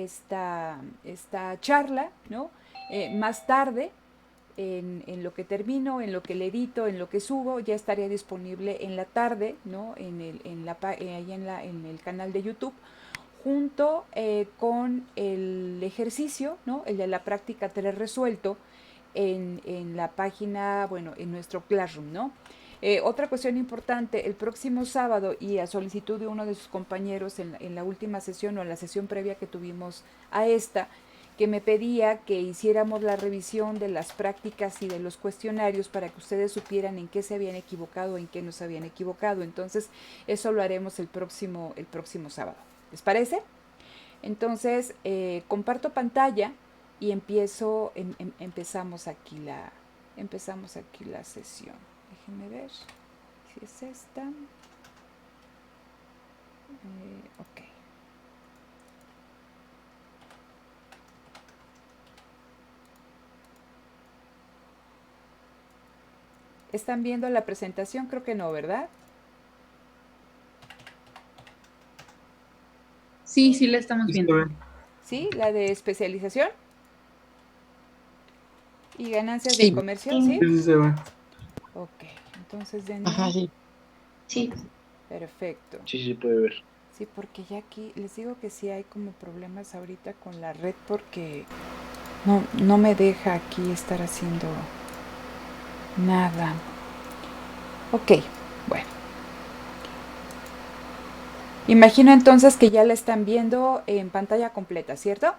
esta charla, ¿no? Más tarde, en lo que termino, en lo que le edito, en lo que subo, ya estaría disponible en la tarde, ¿no? Ahí en el canal de YouTube, junto con el ejercicio, ¿no? El de la práctica 3 resuelto, en la página, bueno, en nuestro Classroom, ¿no? Otra cuestión importante, el próximo sábado y a solicitud de uno de sus compañeros en la última sesión o en la sesión previa que tuvimos a esta, que me pedía que hiciéramos la revisión de las prácticas y de los cuestionarios para que ustedes supieran en qué se habían equivocado, en qué no se habían equivocado. Entonces, eso lo haremos el próximo sábado. ¿Les parece? Entonces, comparto pantalla y empezamos aquí la sesión. Déjenme ver si es esta. Ok. ¿Están viendo la presentación? Creo que no, ¿verdad? Sí, sí la estamos viendo. ¿Sí? ¿La de especialización? ¿Y ganancias del Sí, comercio? ¿Sí? Sí, sí se ve. Ok, entonces denme. ajá, sí. Sí. Perfecto. Sí, sí puede ver. Sí, porque ya aquí les digo que sí hay como problemas ahorita con la red porque no me deja aquí estar haciendo nada. Ok, bueno. Imagino entonces que ya la están viendo en pantalla completa, ¿cierto?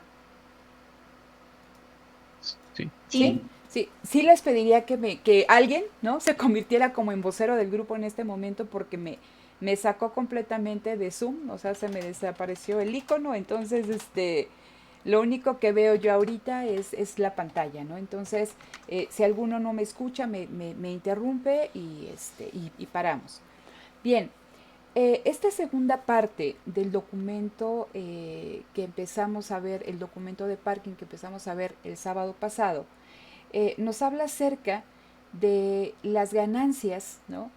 Sí. ¿Sí? Sí. Sí, sí les pediría que alguien, ¿no? Se convirtiera como en vocero del grupo en este momento porque me sacó completamente de Zoom, o sea, se me desapareció el icono, entonces, lo único que veo yo ahorita es la pantalla, ¿no? Entonces, si alguno no me escucha, me interrumpe y paramos. Bien, esta segunda parte del documento que empezamos a ver, el documento de parking que empezamos a ver el sábado pasado, nos habla acerca de las ganancias, ¿no?,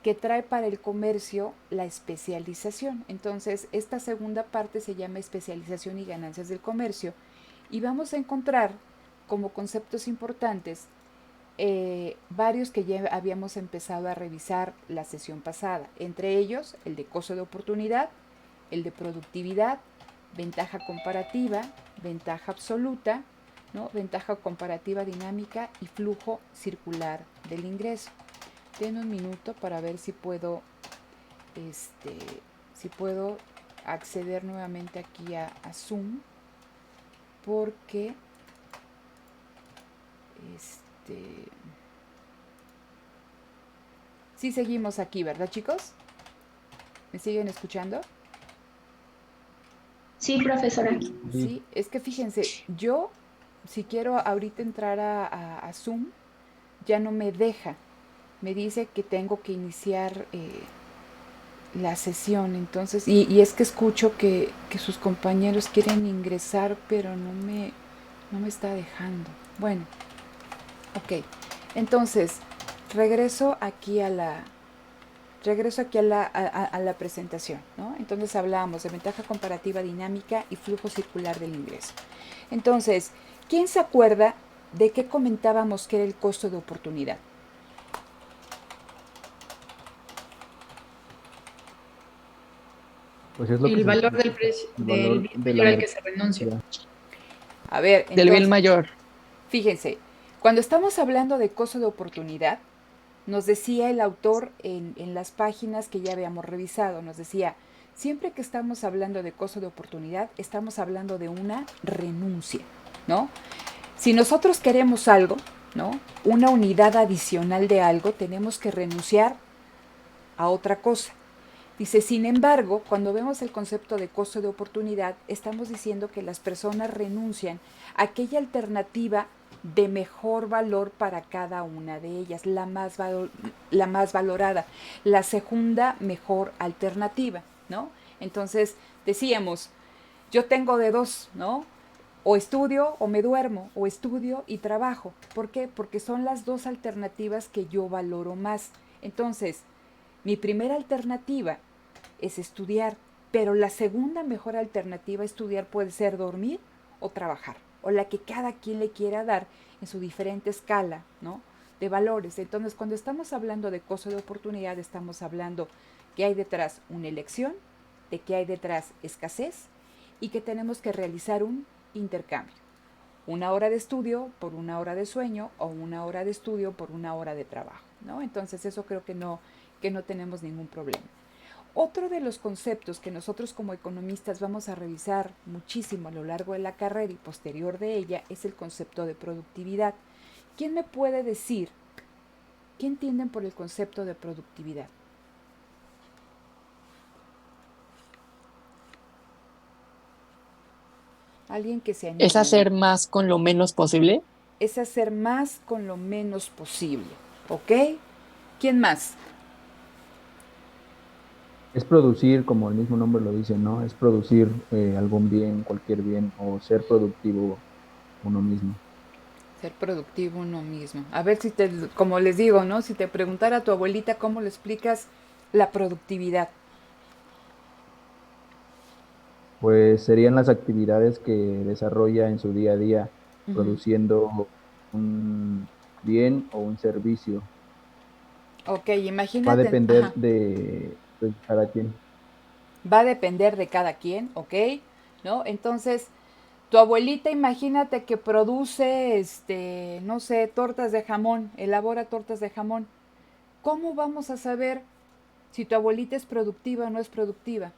que trae para el comercio la especialización. Entonces, esta segunda parte se llama especialización y ganancias del comercio y vamos a encontrar como conceptos importantes varios que ya habíamos empezado a revisar la sesión pasada, entre ellos el de costo de oportunidad, el de productividad, ventaja comparativa, ventaja absoluta, ¿no?, ventaja comparativa dinámica y flujo circular del ingreso. Den un minuto para ver si puedo acceder nuevamente aquí a Zoom, porque sí seguimos aquí, ¿verdad, chicos? ¿Me siguen escuchando? Sí, profesora. Sí, es que fíjense, yo si quiero ahorita entrar a Zoom, ya no me deja. Me dice que tengo que iniciar la sesión, entonces, y es que escucho que sus compañeros quieren ingresar, pero no me está dejando. Bueno, ok. Entonces, regreso aquí a la, a la presentación, ¿no? Entonces hablábamos de ventaja comparativa dinámica y flujo circular del ingreso. Entonces, ¿quién se acuerda de qué comentábamos que era el costo de oportunidad? Pues es lo que El se valor del precio el del valor bien de la mayor al que se renuncia. mercancía. A ver, Del bien entonces, mayor. fíjense, cuando estamos hablando de costo de oportunidad, nos decía el autor en las páginas que ya habíamos revisado, nos decía, siempre que estamos hablando de costo de oportunidad, estamos hablando de una renuncia, ¿no? Si nosotros queremos algo, ¿no?, una unidad adicional de algo, tenemos que renunciar a otra cosa. Dice, sin embargo, cuando vemos el concepto de costo de oportunidad, estamos diciendo que las personas renuncian a aquella alternativa de mejor valor para cada una de ellas, la más valorada, la segunda mejor alternativa, ¿no? Entonces, decíamos, yo tengo de dos, ¿no? O estudio o me duermo, o estudio y trabajo. ¿Por qué? Porque son las dos alternativas que yo valoro más. Entonces, mi primera alternativa es estudiar, Pero la segunda mejor alternativa a estudiar puede ser dormir o trabajar, o la que cada quien le quiera dar en su diferente escala, ¿no? De valores. Entonces, cuando estamos hablando de costo de oportunidad, estamos hablando que hay detrás una elección, de que hay detrás escasez y que tenemos que realizar un intercambio. Una hora de estudio por una hora de sueño o una hora de estudio por una hora de trabajo, ¿no? Entonces, eso creo que no tenemos ningún problema. Otro de los conceptos que nosotros como economistas vamos a revisar muchísimo a lo largo de la carrera y posterior de ella es el concepto de productividad. ¿Quién me puede decir qué entienden por el concepto de productividad? Alguien que se ¿Es anime. hacer más con lo menos posible? Es hacer más con lo menos posible, ¿ok? ¿Quién más? Es producir, como el mismo nombre lo dice, ¿no? Es producir algún bien, cualquier bien, o ser productivo uno mismo. Ser productivo uno mismo. A ver si te, como les digo, ¿no? Si te preguntara a tu abuelita cómo le explicas la productividad. Pues serían las actividades que desarrolla en su día a día, Ujú. produciendo un bien o un servicio. Ok, Va a imagínate, depender ajá, de cada quien. va a depender de cada quien, ¿ok? ¿No? Entonces, tu abuelita, imagínate que produce, no sé, tortas de jamón, elabora tortas de jamón. ¿Cómo vamos a saber si tu abuelita es productiva o no es productiva?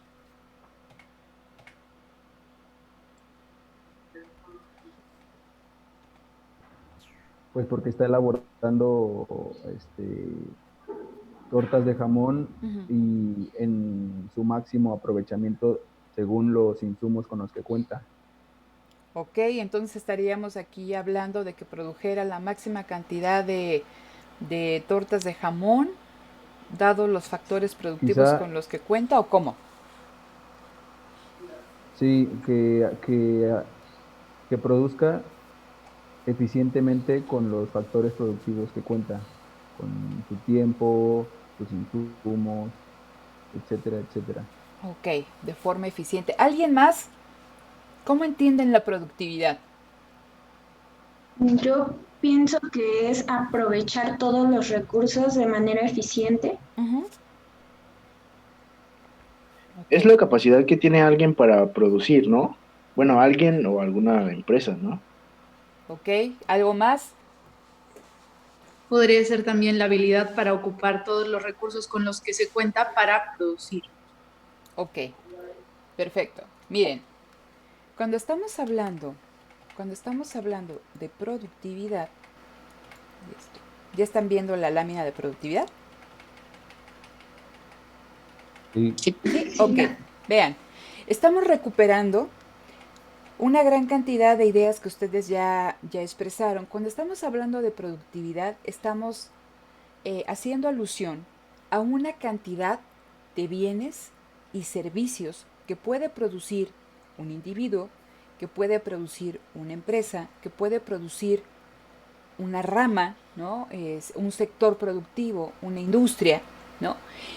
Pues porque está elaborando tortas de jamón Ujú. y en su máximo aprovechamiento según los insumos con los que cuenta. Ok, entonces estaríamos aquí hablando de que produjera la máxima cantidad de tortas de jamón, dado los factores productivos Quizá con los que cuenta, ¿o cómo? sí, que produzca eficientemente con los factores productivos que cuenta, con su tiempo, sus insumos, etcétera, etcétera. Ok, de forma eficiente. ¿Alguien más? ¿Cómo entienden la productividad? Yo pienso que es aprovechar todos los recursos de manera eficiente. Ujú. Es Ok, la capacidad que tiene alguien para producir, ¿no? Bueno, alguien o alguna empresa, ¿no? ok. ¿Algo más? Podría ser también la habilidad para ocupar todos los recursos con los que se cuenta para producir. Ok, perfecto. Miren, cuando cuando estamos hablando de productividad, ¿ya están viendo la lámina de productividad? Sí, Sí. Sí, ok. Sí. Vean, estamos recuperando una gran cantidad de ideas que ustedes ya expresaron. Cuando estamos hablando de productividad, estamos haciendo alusión a una cantidad de bienes y servicios que puede producir un individuo, que puede producir una empresa, que puede producir una rama, ¿no? Es un sector productivo, una industria, ¿no?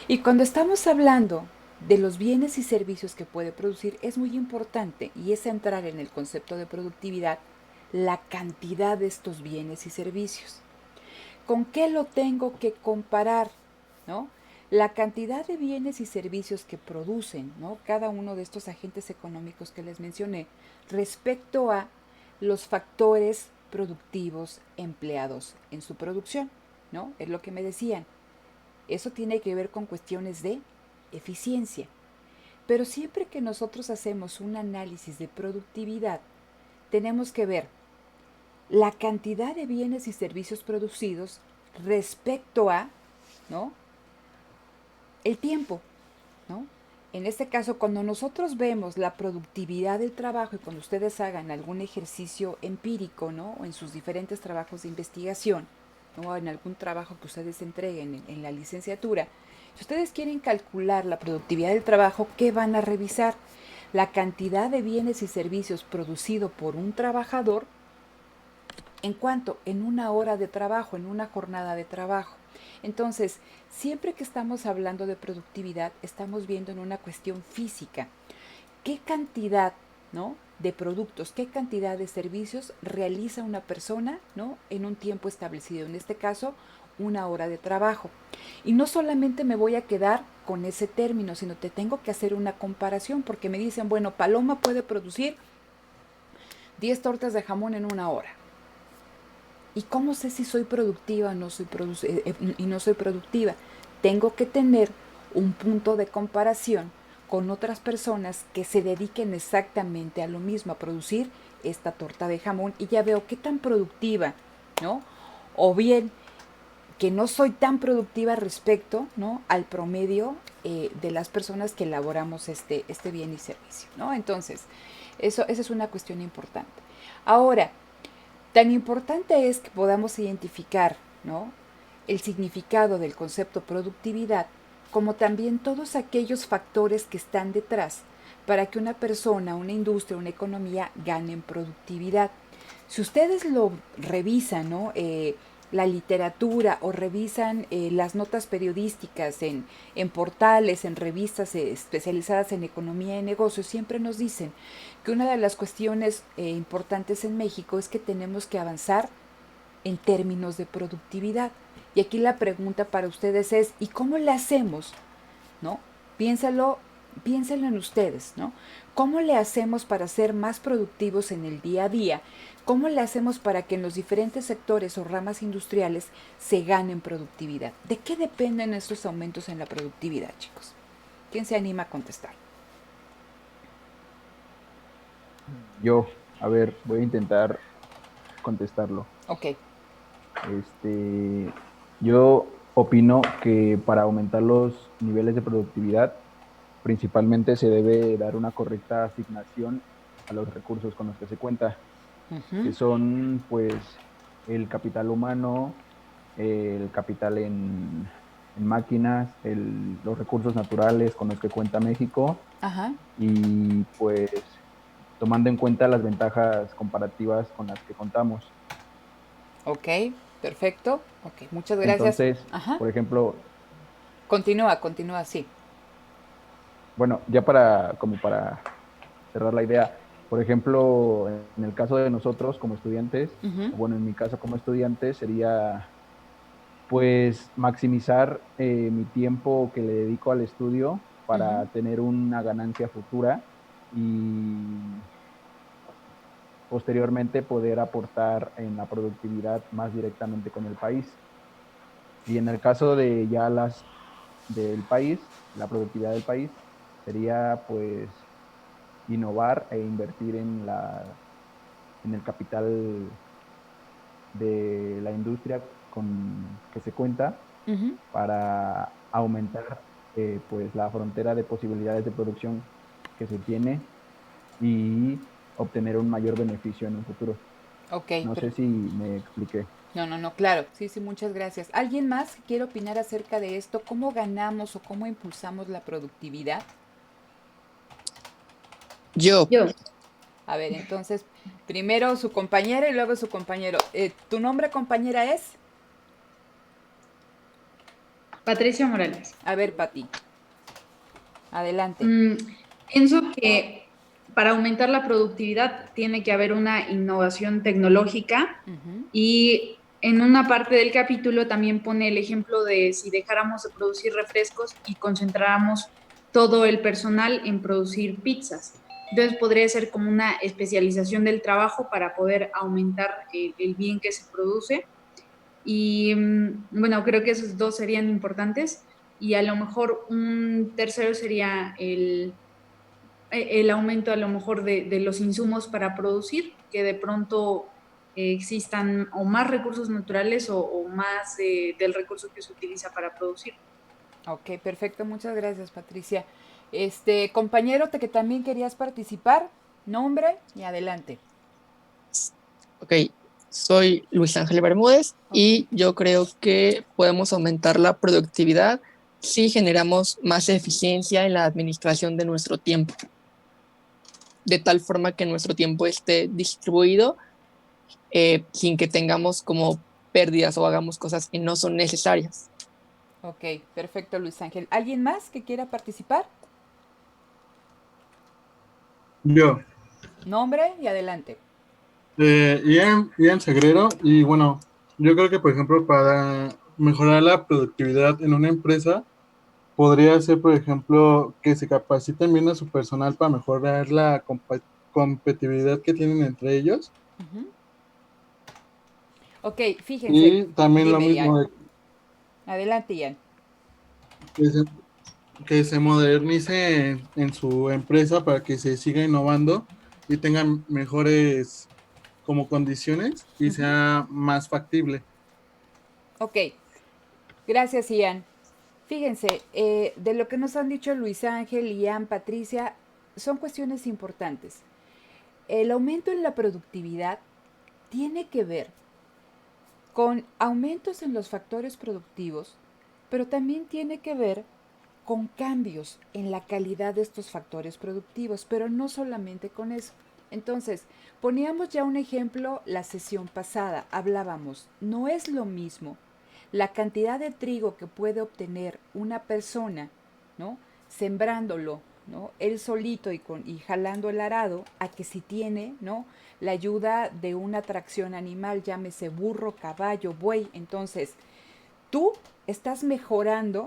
Y cuando estamos hablando de los bienes y servicios que puede producir, es muy importante, y es entrar en el concepto de productividad, la cantidad de estos bienes y servicios. ¿Con qué lo tengo que comparar? ¿No? La cantidad de bienes y servicios que producen, ¿no? Cada uno de estos agentes económicos que les mencioné respecto a los factores productivos empleados en su producción, ¿no? Es lo que me decían. Eso tiene que ver con cuestiones de eficiencia. Pero siempre que nosotros hacemos un análisis de productividad, tenemos que ver la cantidad de bienes y servicios producidos respecto a, ¿no? El tiempo, ¿no? En este caso, cuando nosotros vemos la productividad del trabajo y cuando ustedes hagan algún ejercicio empírico, ¿no? O en sus diferentes trabajos de investigación, ¿no? O en algún trabajo que ustedes entreguen en la licenciatura, si ustedes quieren calcular la productividad del trabajo, ¿qué van a revisar? La cantidad de bienes y servicios producido por un trabajador en cuanto en una hora de trabajo, en una jornada de trabajo. Entonces, siempre que estamos hablando de productividad, estamos viendo en una cuestión física, qué cantidad, ¿no?, de productos, qué cantidad de servicios realiza una persona, ¿no?, en un tiempo establecido, en este caso, 1 hora de trabajo. Y no solamente me voy a quedar con ese término, sino que tengo que hacer una comparación, porque me dicen, bueno, Paloma puede producir 10 tortas de jamón en 1 hora. ¿Y cómo sé si soy productiva o no soy y no soy productiva? Tengo que tener un punto de comparación con otras personas que se dediquen exactamente a lo mismo, a producir esta torta de jamón, y ya veo qué tan productiva, ¿no? O bien que no soy tan productiva respecto, ¿no?, al promedio de las personas que elaboramos este bien y servicio, ¿no? Entonces, esa es una cuestión importante. Ahora, tan importante es que podamos identificar, ¿no?, el significado del concepto productividad, como también todos aquellos factores que están detrás para que una persona, una industria, una economía gane en productividad. Si ustedes lo revisan, ¿no?, la literatura, o revisan las notas periodísticas en portales, en revistas especializadas en economía y negocios, siempre nos dicen que una de las cuestiones importantes en México es que tenemos que avanzar en términos de productividad. Y aquí la pregunta para ustedes es, ¿y cómo le hacemos? ¿No? Piénsalo en ustedes, ¿no? ¿Cómo le hacemos para ser más productivos en el día a día? ¿Cómo le hacemos para que en los diferentes sectores o ramas industriales se ganen productividad? ¿De qué dependen estos aumentos en la productividad, chicos? ¿Quién se anima a contestar? Yo, a ver, voy a intentar contestarlo. Ok. Yo opino que para aumentar los niveles de productividad, principalmente se debe dar una correcta asignación a los recursos con los que se cuenta, que son pues el capital humano, el capital en máquinas, los recursos naturales con los que cuenta México, Ajá. y pues tomando en cuenta las ventajas comparativas con las que contamos. Ok, perfecto. Ok, muchas gracias. Entonces, Ajá. por ejemplo, Continúa, sí. bueno, ya como para cerrar la idea, por ejemplo, en el caso de nosotros como estudiantes, bueno, en mi caso como estudiante sería pues maximizar mi tiempo que le dedico al estudio para tener una ganancia futura y posteriormente poder aportar en la productividad más directamente con el país. Y en el caso de ya del país, la productividad del país sería pues innovar e invertir en el capital de la industria con que se cuenta para aumentar pues la frontera de posibilidades de producción que se tiene y obtener un mayor beneficio en un futuro. Ok, No sé si me expliqué. no, claro. Sí, muchas gracias. ¿Alguien más que quiere opinar acerca de esto? ¿Cómo ganamos o cómo impulsamos la productividad? Yo, A ver, entonces, primero su compañera y luego su compañero. ¿Tu nombre, compañera, es? Patricia Morales. A ver, Pati. Adelante. Pienso que para aumentar la productividad tiene que haber una innovación tecnológica, y en una parte del capítulo también pone el ejemplo de si dejáramos de producir refrescos y concentráramos todo el personal en producir pizzas. Entonces podría ser como una especialización del trabajo para poder aumentar el bien que se produce. Y bueno, creo que esos dos serían importantes, y a lo mejor un tercero sería el aumento a lo mejor de los insumos para producir, que de pronto existan o más recursos naturales o más del recurso que se utiliza para producir. Ok, perfecto. Muchas gracias, Patricia. Compañero, que también querías participar, nombre y adelante. ok, soy Luis Ángel Bermúdez Ok. y yo creo que podemos aumentar la productividad si generamos más eficiencia en la administración de nuestro tiempo, de tal forma que nuestro tiempo esté distribuido sin que tengamos como pérdidas o hagamos cosas que no son necesarias. Ok, perfecto, Luis Ángel. ¿Alguien más que quiera participar? Yo, Nombre y adelante. Ian Segrero, y bueno, yo creo que, por ejemplo, para mejorar la productividad en una empresa, podría ser, por ejemplo, que se capaciten bien a su personal para mejorar la competitividad que tienen entre ellos. Ujú. Ok, fíjense, Y también lo dime, Ian. mismo, Adelante, Ian. que se, que se modernice en su empresa para que se siga innovando y tengan mejores como condiciones y Ujú. sea más factible. Ok, gracias, Ian. Fíjense, de lo que nos han dicho Luis Ángel, Ian, Patricia, son cuestiones importantes. El aumento en la productividad tiene que ver con aumentos en los factores productivos, pero también tiene que ver con cambios en la calidad de estos factores productivos, pero no solamente con eso. Entonces, poníamos ya un ejemplo la sesión pasada, hablábamos, no es lo mismo la cantidad de trigo que puede obtener una persona, ¿no? Sembrándolo, ¿no? Él solito y jalando el arado, a que si tiene, ¿no? La ayuda de una tracción animal, llámese burro, caballo, buey. Entonces, tú estás mejorando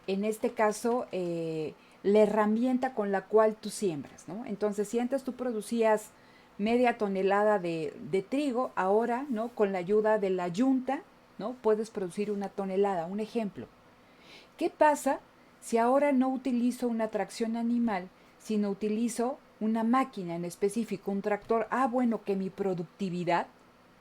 en este caso, la herramienta con la cual tú siembras, ¿no? Entonces, si antes tú producías media tonelada de trigo, ahora, ¿no? Con la ayuda de la yunta, ¿no? Puedes producir una tonelada, un ejemplo. ¿Qué pasa si ahora no utilizo una tracción animal, sino utilizo una máquina en específico, un tractor? Ah, bueno, que mi productividad,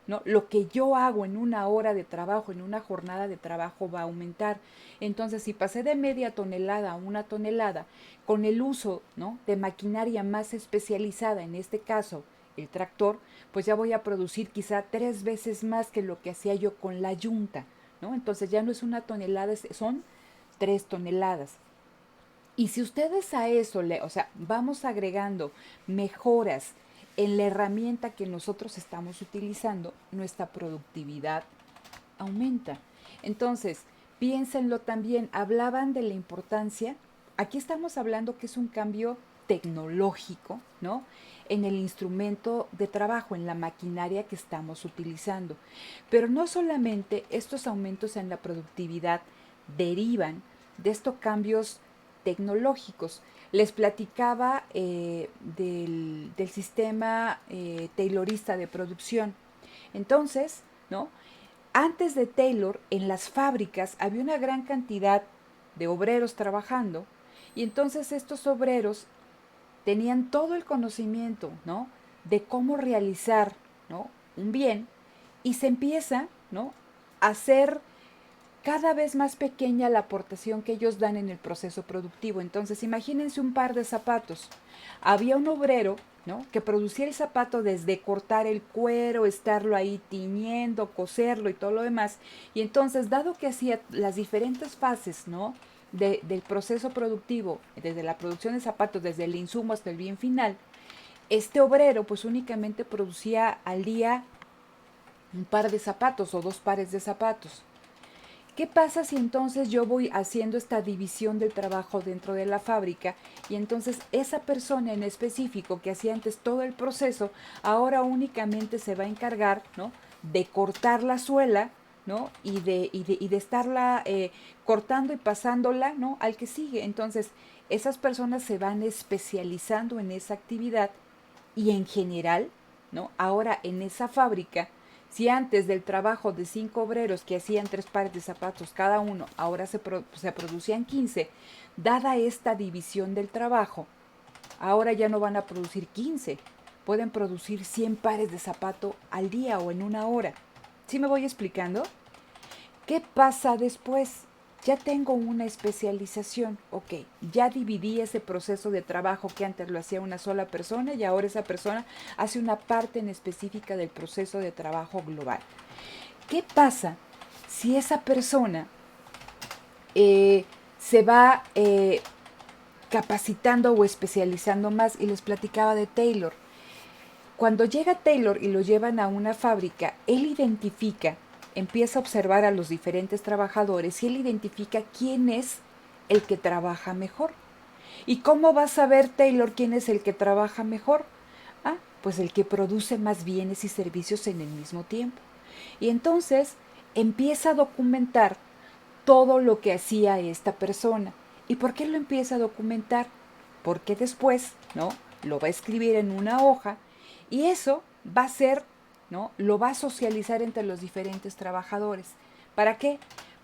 ¿no? Lo que yo hago en una hora de trabajo, en una jornada de trabajo va a aumentar. Entonces, si pasé de media tonelada a una tonelada, con el uso, ¿no? De maquinaria más especializada, en este caso el tractor, pues ya voy a producir quizá 3 veces más que lo que hacía yo con la yunta, ¿no? Entonces ya no es una tonelada, son 3 toneladas. Y si ustedes a eso, o sea, vamos agregando mejoras en la herramienta que nosotros estamos utilizando, nuestra productividad aumenta. Entonces, piénsenlo también, hablaban de la importancia, aquí estamos hablando que es un cambio tecnológico, ¿no? En el instrumento de trabajo, en la maquinaria que estamos utilizando. Pero no solamente estos aumentos en la productividad derivan de estos cambios tecnológicos. Les platicaba del sistema taylorista de producción. Entonces, ¿no? Antes de Taylor, en las fábricas había una gran cantidad de obreros trabajando y entonces estos obreros tenían todo el conocimiento, ¿no? De cómo realizar, ¿no? Un bien y se empieza, ¿no? A hacer cada vez más pequeña la aportación que ellos dan en el proceso productivo. Entonces, imagínense un par de zapatos. Había un obrero, ¿no? Que producía el zapato desde cortar el cuero, estarlo ahí tiñendo, coserlo y todo lo demás. Y entonces, dado que hacía las diferentes fases, ¿no? Del proceso productivo, desde la producción de zapatos, desde el insumo hasta el bien final, este obrero pues únicamente producía al día un par de zapatos o 2 pares de zapatos. ¿Qué pasa si entonces yo voy haciendo esta división del trabajo dentro de la fábrica y entonces esa persona en específico que hacía antes todo el proceso, ahora únicamente se va a encargar, ¿no? De cortar la suela, ¿no? Y de estarla cortando y pasándola, ¿no? Al que sigue. Entonces, esas personas se van especializando en esa actividad y en general, ¿no? Ahora en esa fábrica, si antes del trabajo de 5 obreros que hacían 3 pares de zapatos cada uno, ahora se producían 15, dada esta división del trabajo, ahora ya no van a producir 15, pueden producir 100 pares de zapato al día o en una hora. ¿Sí me voy explicando? ¿Qué pasa después? Ya tengo una especialización, ok, ya dividí ese proceso de trabajo que antes lo hacía una sola persona y ahora esa persona hace una parte en específica del proceso de trabajo global. ¿Qué pasa si esa persona se va capacitando o especializando más? Y les platicaba de Taylor. Cuando llega Taylor y lo llevan a una fábrica, él identifica, empieza a observar a los diferentes trabajadores y él identifica quién es el que trabaja mejor. ¿Y cómo va a saber Taylor quién es el que trabaja mejor? Ah, pues el que produce más bienes y servicios en el mismo tiempo. Y entonces empieza a documentar todo lo que hacía esta persona. ¿Y por qué lo empieza a documentar? Porque después, ¿no? Lo va a escribir en una hoja y eso va a ser, ¿no? Lo va a socializar entre los diferentes trabajadores. ¿Para qué?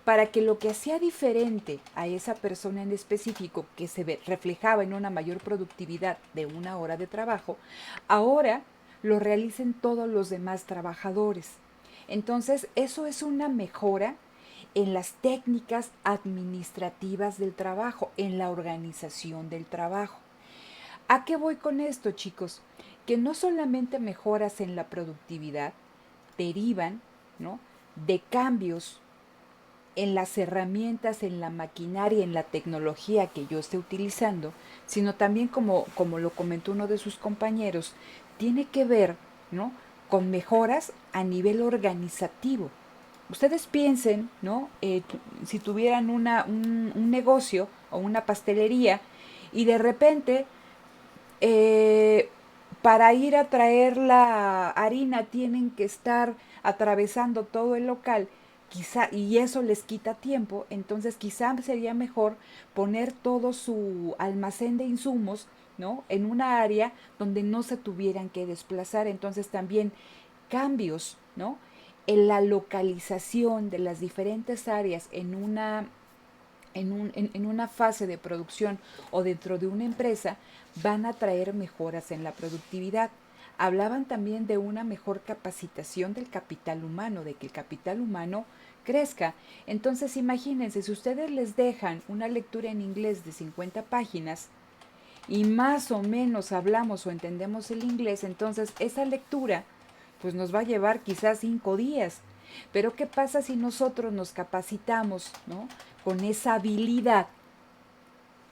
Para que lo que hacía diferente a esa persona en específico, que reflejaba en una mayor productividad de una hora de trabajo, ahora lo realicen todos los demás trabajadores. Entonces, eso es una mejora en las técnicas administrativas del trabajo, en la organización del trabajo. ¿A qué voy con esto, chicos? Que no solamente mejoras en la productividad derivan, ¿no?, de cambios en las herramientas, en la maquinaria, en la tecnología que yo esté utilizando, sino también, como lo comentó uno de sus compañeros, tiene que ver, ¿no?, con mejoras a nivel organizativo. Ustedes piensen, ¿no?, si tuvieran un negocio o una pastelería y de repente para ir a traer la harina tienen que estar atravesando todo el local, quizá, y eso les quita tiempo, entonces quizá sería mejor poner todo su almacén de insumos, ¿no?, en una área donde no se tuvieran que desplazar. Entonces también cambios, ¿no?, en la localización de las diferentes áreas en una fase de producción o dentro de una empresa van a traer mejoras en la productividad. Hablaban también de una mejor capacitación del capital humano, de que el capital humano crezca. Entonces imagínense, si ustedes les dejan una lectura en inglés de 50 páginas y más o menos hablamos o entendemos el inglés, entonces esa lectura pues nos va a llevar quizás 5 días. Pero ¿qué pasa si nosotros nos capacitamos, ¿no?, con esa habilidad?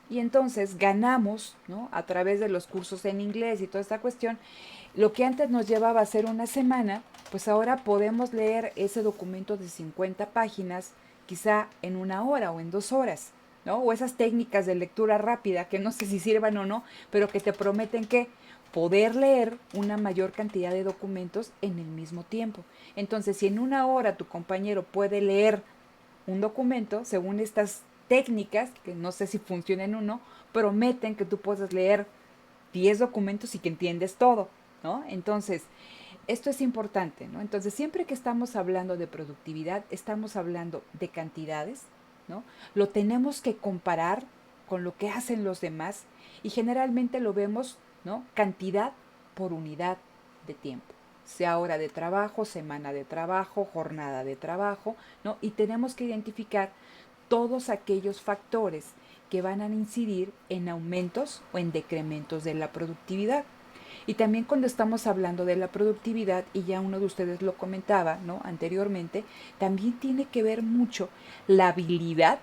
Y entonces ganamos, ¿no?, a través de los cursos en inglés y toda esta cuestión, lo que antes nos llevaba a hacer una semana, pues ahora podemos leer ese documento de 50 páginas quizá en 1 hora o en 2 horas, ¿no? O esas técnicas de lectura rápida que no sé si sirvan o no, pero que te prometen que poder leer una mayor cantidad de documentos en el mismo tiempo. Entonces, si en 1 hora tu compañero puede leer un documento, según estas técnicas, que no sé si funcionan o no, prometen que tú puedas leer 10 documentos y que entiendes todo, ¿no? Entonces, esto es importante, ¿no? Entonces, siempre que estamos hablando de productividad, estamos hablando de cantidades, ¿no? Lo tenemos que comparar con lo que hacen los demás y generalmente lo vemos, ¿no?, cantidad por unidad de tiempo, sea hora de trabajo, semana de trabajo, jornada de trabajo, ¿no? Y tenemos que identificar todos aquellos factores que van a incidir en aumentos o en decrementos de la productividad. Y también cuando estamos hablando de la productividad, y ya uno de ustedes lo comentaba, ¿no?, anteriormente, también tiene que ver mucho la habilidad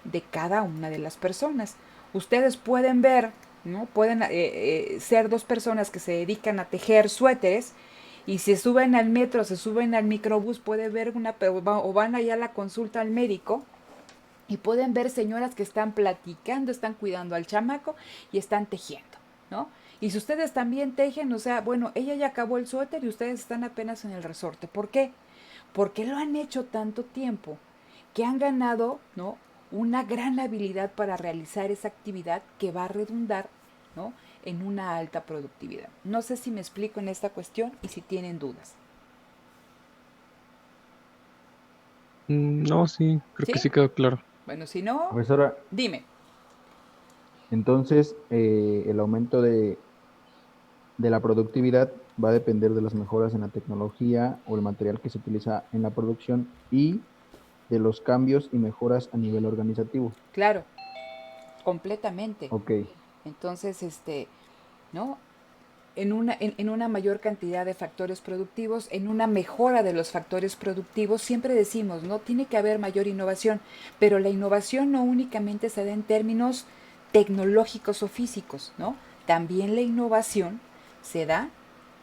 de cada una de las personas. Ustedes pueden ver, ¿no?, pueden ser 2 personas que se dedican a tejer suéteres y se suben al metro, se suben al microbús, puede ver o van allá a la consulta al médico y pueden ver señoras que están platicando, están cuidando al chamaco y están tejiendo, ¿no? Y si ustedes también tejen, o sea, bueno, ella ya acabó el suéter y ustedes están apenas en el resorte. ¿Por qué? Porque lo han hecho tanto tiempo que han ganado, ¿no?, una gran habilidad para realizar esa actividad que va a redundar, ¿no?, en una alta productividad. No sé si me explico en esta cuestión y si tienen dudas. No, sí, creo que ¿Sí? sí quedó claro. Bueno, si no, Profesora, dime. entonces el aumento de la productividad va a depender de las mejoras en la tecnología o el material que se utiliza en la producción y de los cambios y mejoras a nivel organizativo. Claro, completamente. Ok, Entonces, ¿no?, en una mayor cantidad de factores productivos, en una mejora de los factores productivos, siempre decimos, ¿no?, tiene que haber mayor innovación, pero la innovación no únicamente se da en términos tecnológicos o físicos, ¿no? También la innovación se da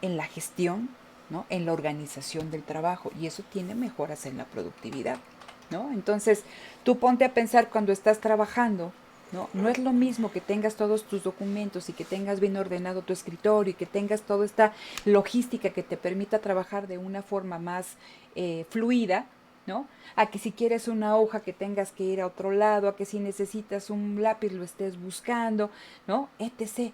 en la gestión, ¿no?, en la organización del trabajo, y eso tiene mejoras en la productividad, ¿no? Entonces, tú ponte a pensar cuando estás trabajando, ¿no? No es lo mismo que tengas todos tus documentos y que tengas bien ordenado tu escritorio y que tengas toda esta logística que te permita trabajar de una forma más fluida, ¿no? A que si quieres una hoja que tengas que ir a otro lado, a que si necesitas un lápiz lo estés buscando, ¿no? Etc.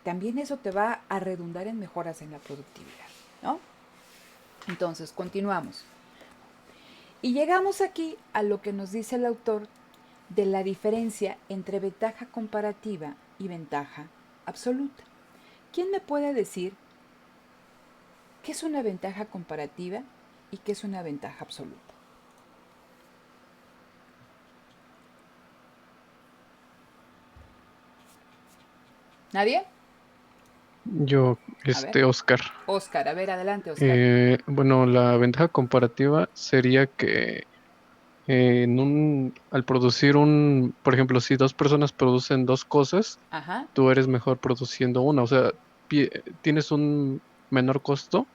También eso te va a redundar en mejoras en la productividad, ¿no? Entonces, continuamos. Y llegamos aquí a lo que nos dice el autor de la diferencia entre ventaja comparativa y ventaja absoluta. ¿Quién me puede decir qué es una ventaja comparativa y qué es una ventaja absoluta? ¿Nadie? Yo, A ver. Oscar. Oscar, a ver, adelante, Oscar. Bueno, la ventaja comparativa sería que al producir por ejemplo, si dos personas producen dos cosas, Ajá, tú eres mejor produciendo una, o sea, tienes un menor costo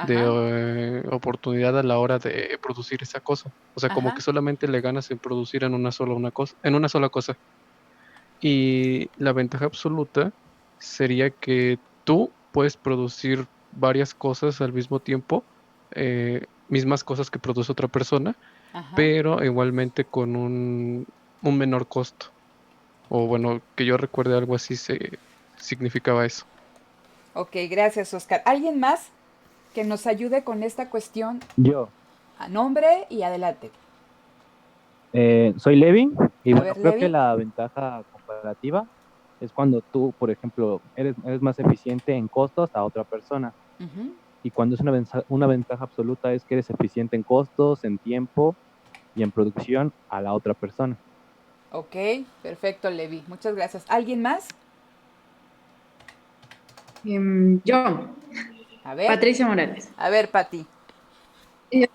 de ajá, oportunidad a la hora de producir esa cosa. O sea, como que ajá. solamente le ganas en producir en una sola cosa. Y la ventaja absoluta sería que tú puedes producir varias cosas al mismo tiempo, mismas cosas que produce otra persona, Ajá. pero igualmente con un menor costo. O bueno, que yo recuerde algo así se significaba eso. Ok, gracias, Oscar. ¿Alguien más que nos ayude con esta cuestión? Yo, A nombre y adelante. Soy Levin y A bueno, ver, creo que Levi. la ventaja comparativa es cuando tú, por ejemplo, eres más eficiente en costos a otra persona. Ujú. Y cuando es una ventaja absoluta es que eres eficiente en costos, en tiempo y en producción a la otra persona. Ok, perfecto, Levi. Muchas gracias. ¿Alguien más? Yo, A Patricia Morales. ver, Pati. Eh,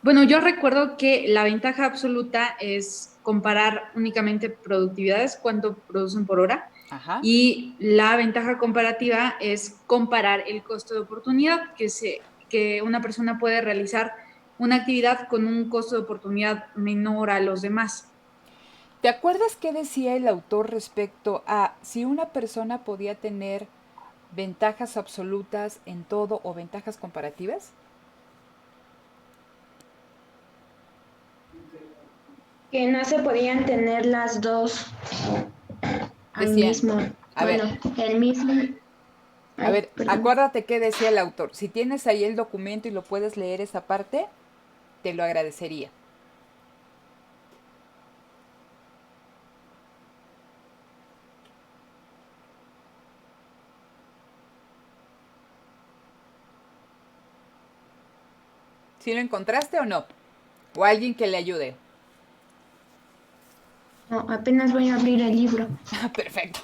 Bueno, yo recuerdo que la ventaja absoluta es comparar únicamente productividades, cuánto producen por hora, Ajá. y la ventaja comparativa es comparar el costo de oportunidad, que una persona puede realizar una actividad con un costo de oportunidad menor a los demás. ¿Te acuerdas qué decía el autor respecto a si una persona podía tener ventajas absolutas en todo o ventajas comparativas? Que no se podían tener las dos al Decían, mismo, a ver, bueno, el mismo, a ay, ver, perdón. acuérdate qué decía el autor. Si tienes ahí el documento y lo puedes leer esa parte, te lo agradecería. ¿Sí lo encontraste o no? O alguien que le ayude. No, apenas voy a abrir el libro. Ah, perfecto.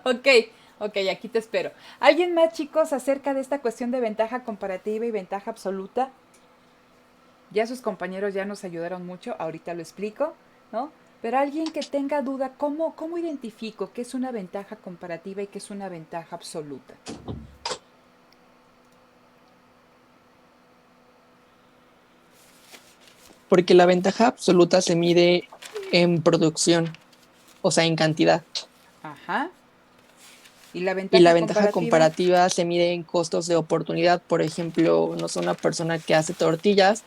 Ok, ok, aquí te espero. ¿Alguien más, chicos, acerca de esta cuestión de ventaja comparativa y ventaja absoluta? Ya sus compañeros ya nos ayudaron mucho, ahorita lo explico, ¿no? Pero alguien que tenga duda, ¿cómo identifico qué es una ventaja comparativa y qué es una ventaja absoluta? Porque la ventaja absoluta se mide en producción, o sea, en cantidad. Ajá. ¿Y la Y la ventaja ventaja comparativa? comparativa se mide en costos de oportunidad. Por ejemplo, no sé, una persona que hace tortillas,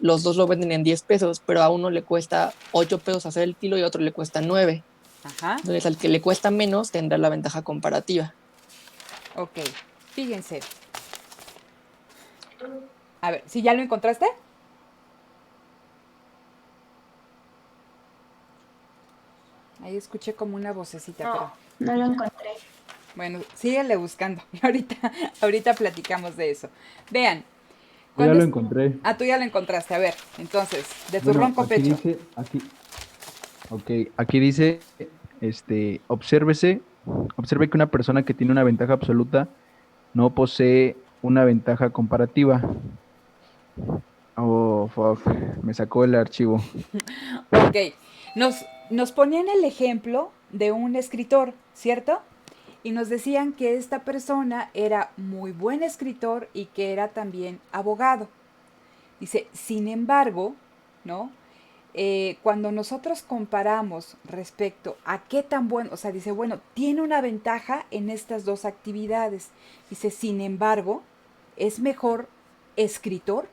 los dos lo venden en 10 pesos, pero a uno le cuesta 8 pesos hacer el kilo y a otro le cuesta 9. Ajá. Entonces, al que le cuesta menos tendrá la ventaja comparativa. Ok. Fíjense. A ver, ¿sí ya lo encontraste? Ahí escuché como una vocecita, pero No, no lo encontré. bueno, síguele buscando. Ahorita platicamos de eso. Vean, yo ya cuando lo es... encontré. Ah, tú ya lo encontraste. A ver, entonces, de tu Bueno, ronco pecho. ok, aquí dice, observe que una persona que tiene una ventaja absoluta no posee una ventaja comparativa. Oh, fuck, me sacó el archivo. Ok, nos ponían el ejemplo de un escritor, ¿cierto? Y nos decían que esta persona era muy buen escritor y que era también abogado. Dice, sin embargo, ¿no? cuando nosotros comparamos respecto a qué tan bueno, o sea, dice, bueno, tiene una ventaja en estas dos actividades. Dice, sin embargo, es mejor escritor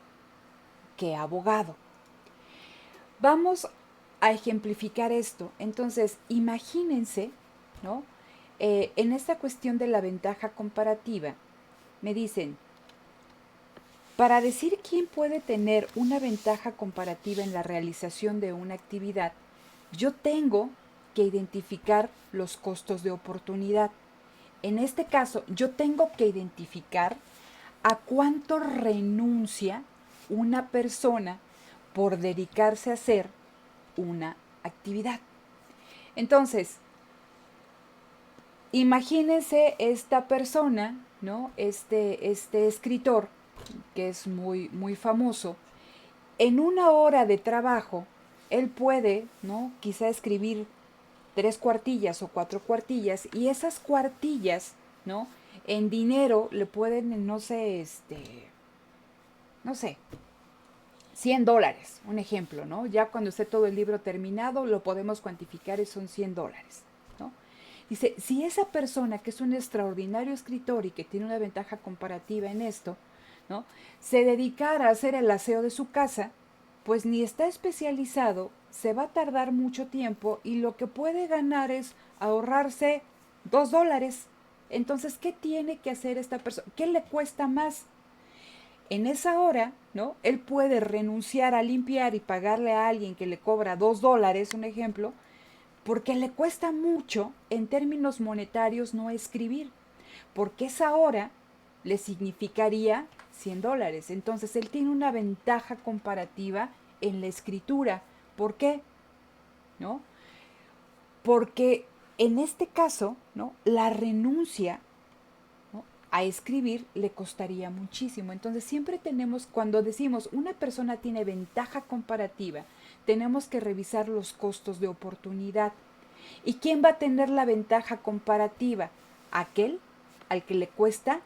que abogado. Vamos a ejemplificar esto. Entonces, imagínense, ¿no? En esta cuestión de la ventaja comparativa, me dicen, para decir quién puede tener una ventaja comparativa en la realización de una actividad, yo tengo que identificar los costos de oportunidad. En este caso, yo tengo que identificar a cuánto renuncia una persona por dedicarse a hacer una actividad. Entonces, imagínense esta persona, ¿no? Este escritor, que es muy, muy famoso, en una hora de trabajo, él puede, ¿no? Quizá escribir 3 cuartillas o 4 cuartillas, y esas cuartillas, ¿no? En dinero le pueden, no sé, $100, un ejemplo, ¿no? Ya cuando esté todo el libro terminado, lo podemos cuantificar y son $100, ¿no? Dice, si esa persona que es un extraordinario escritor y que tiene una ventaja comparativa en esto, ¿no? Se dedicara a hacer el aseo de su casa, pues ni está especializado, se va a tardar mucho tiempo y lo que puede ganar es ahorrarse $2. Entonces, ¿qué tiene que hacer esta persona? ¿Qué le cuesta más? En esa hora, ¿no? Él puede renunciar a limpiar y pagarle a alguien que le cobra $2, un ejemplo, porque le cuesta mucho en términos monetarios no escribir, porque esa hora le significaría $100. Entonces él tiene una ventaja comparativa en la escritura. ¿Por qué? ¿No? Porque en este caso, ¿no? La renuncia, ¿no? A escribir le costaría muchísimo. Entonces siempre tenemos, cuando decimos una persona tiene ventaja comparativa, tenemos que revisar los costos de oportunidad. ¿Y quién va a tener la ventaja comparativa? Aquel al que le cuesta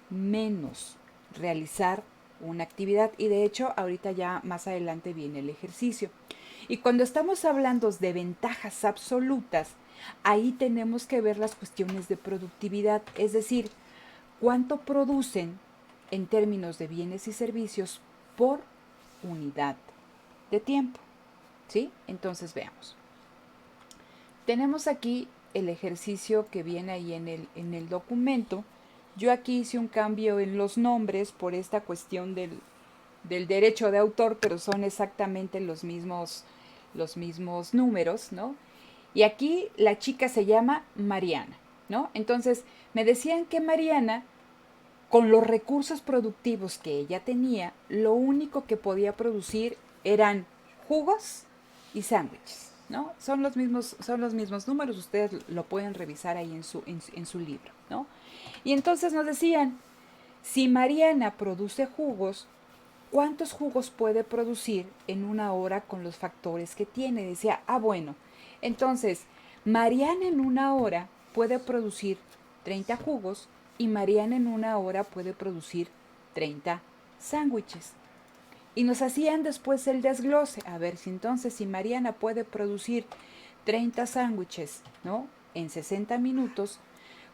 menos realizar una actividad, y de hecho ahorita ya más adelante viene el ejercicio. Y cuando estamos hablando de ventajas absolutas, ahí tenemos que ver las cuestiones de productividad, es decir, cuánto producen en términos de bienes y servicios por unidad de tiempo, ¿sí? Entonces veamos. Tenemos aquí el ejercicio que viene ahí en el documento. Yo aquí hice un cambio en los nombres por esta cuestión del derecho de autor, pero son exactamente los mismos números, ¿no? Y aquí la chica se llama Mariana, ¿no? Entonces me decían que Mariana, con los recursos productivos que ella tenía, lo único que podía producir eran jugos y sándwiches, ¿no? Son los mismos números, ustedes lo pueden revisar ahí en su libro, ¿no? Y entonces nos decían, si Mariana produce jugos, ¿cuántos jugos puede producir en una hora con los factores que tiene? Decía, bueno, entonces Mariana en una hora puede producir 30 jugos y Mariana en una hora puede producir 30 sándwiches. Y nos hacían después el desglose, a ver si entonces si Mariana puede producir 30 sándwiches, ¿no? En 60 minutos,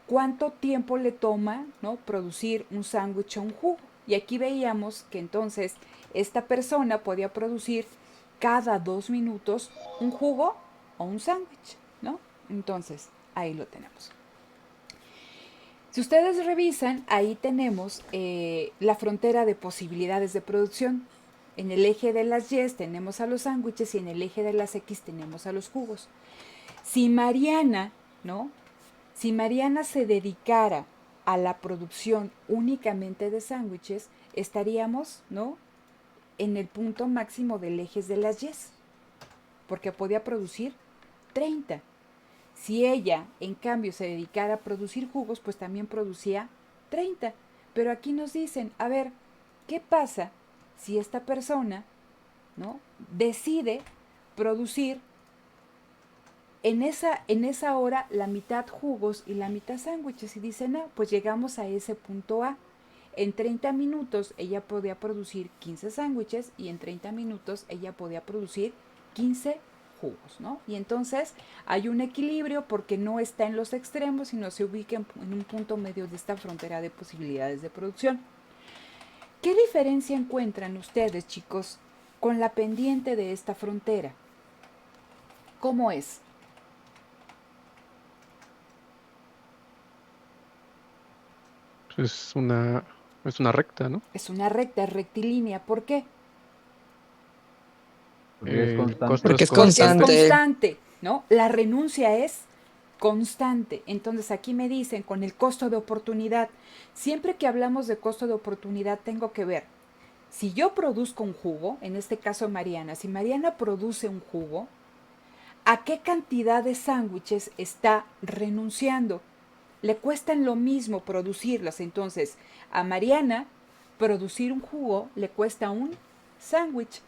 ¿cuánto tiempo le toma, ¿no? Producir un sándwich o un jugo? Y aquí veíamos que entonces esta persona podía producir cada 2 minutos un jugo o un sándwich, ¿no? Entonces, ahí lo tenemos. Si ustedes revisan, ahí tenemos la frontera de posibilidades de producción. En el eje de las Y tenemos a los sándwiches y en el eje de las X tenemos a los jugos. Si Mariana, ¿no? Si Mariana se dedicara a la producción únicamente de sándwiches, estaríamos, ¿no? En el punto máximo del eje de las Y, porque podía producir 30. Si ella, en cambio, se dedicara a producir jugos, pues también producía 30. Pero aquí nos dicen, a ver, ¿qué pasa si esta persona, ¿no? Decide producir en esa hora la mitad jugos y la mitad sándwiches? Y dicen, pues llegamos a ese punto A. En 30 minutos ella podía producir 15 sándwiches y en 30 minutos ella podía producir 15 jugos, ¿no? Y entonces hay un equilibrio porque no está en los extremos, sino se ubica en un punto medio de esta frontera de posibilidades de producción. ¿Qué diferencia encuentran ustedes, chicos, con la pendiente de esta frontera? ¿Cómo es? Es una recta, ¿no? Es una recta, es rectilínea. ¿Por qué? Porque es El constante. costo Porque es Porque es constante. constante, ¿no? La renuncia es constante. Entonces aquí me dicen con el costo de oportunidad. Siempre que hablamos de costo de oportunidad tengo que ver, si yo produzco un jugo, en este caso Mariana, si Mariana produce un jugo, ¿a qué cantidad de sándwiches está renunciando? Le cuestan lo mismo producirlos. Entonces, a Mariana producir un jugo le cuesta un sándwich,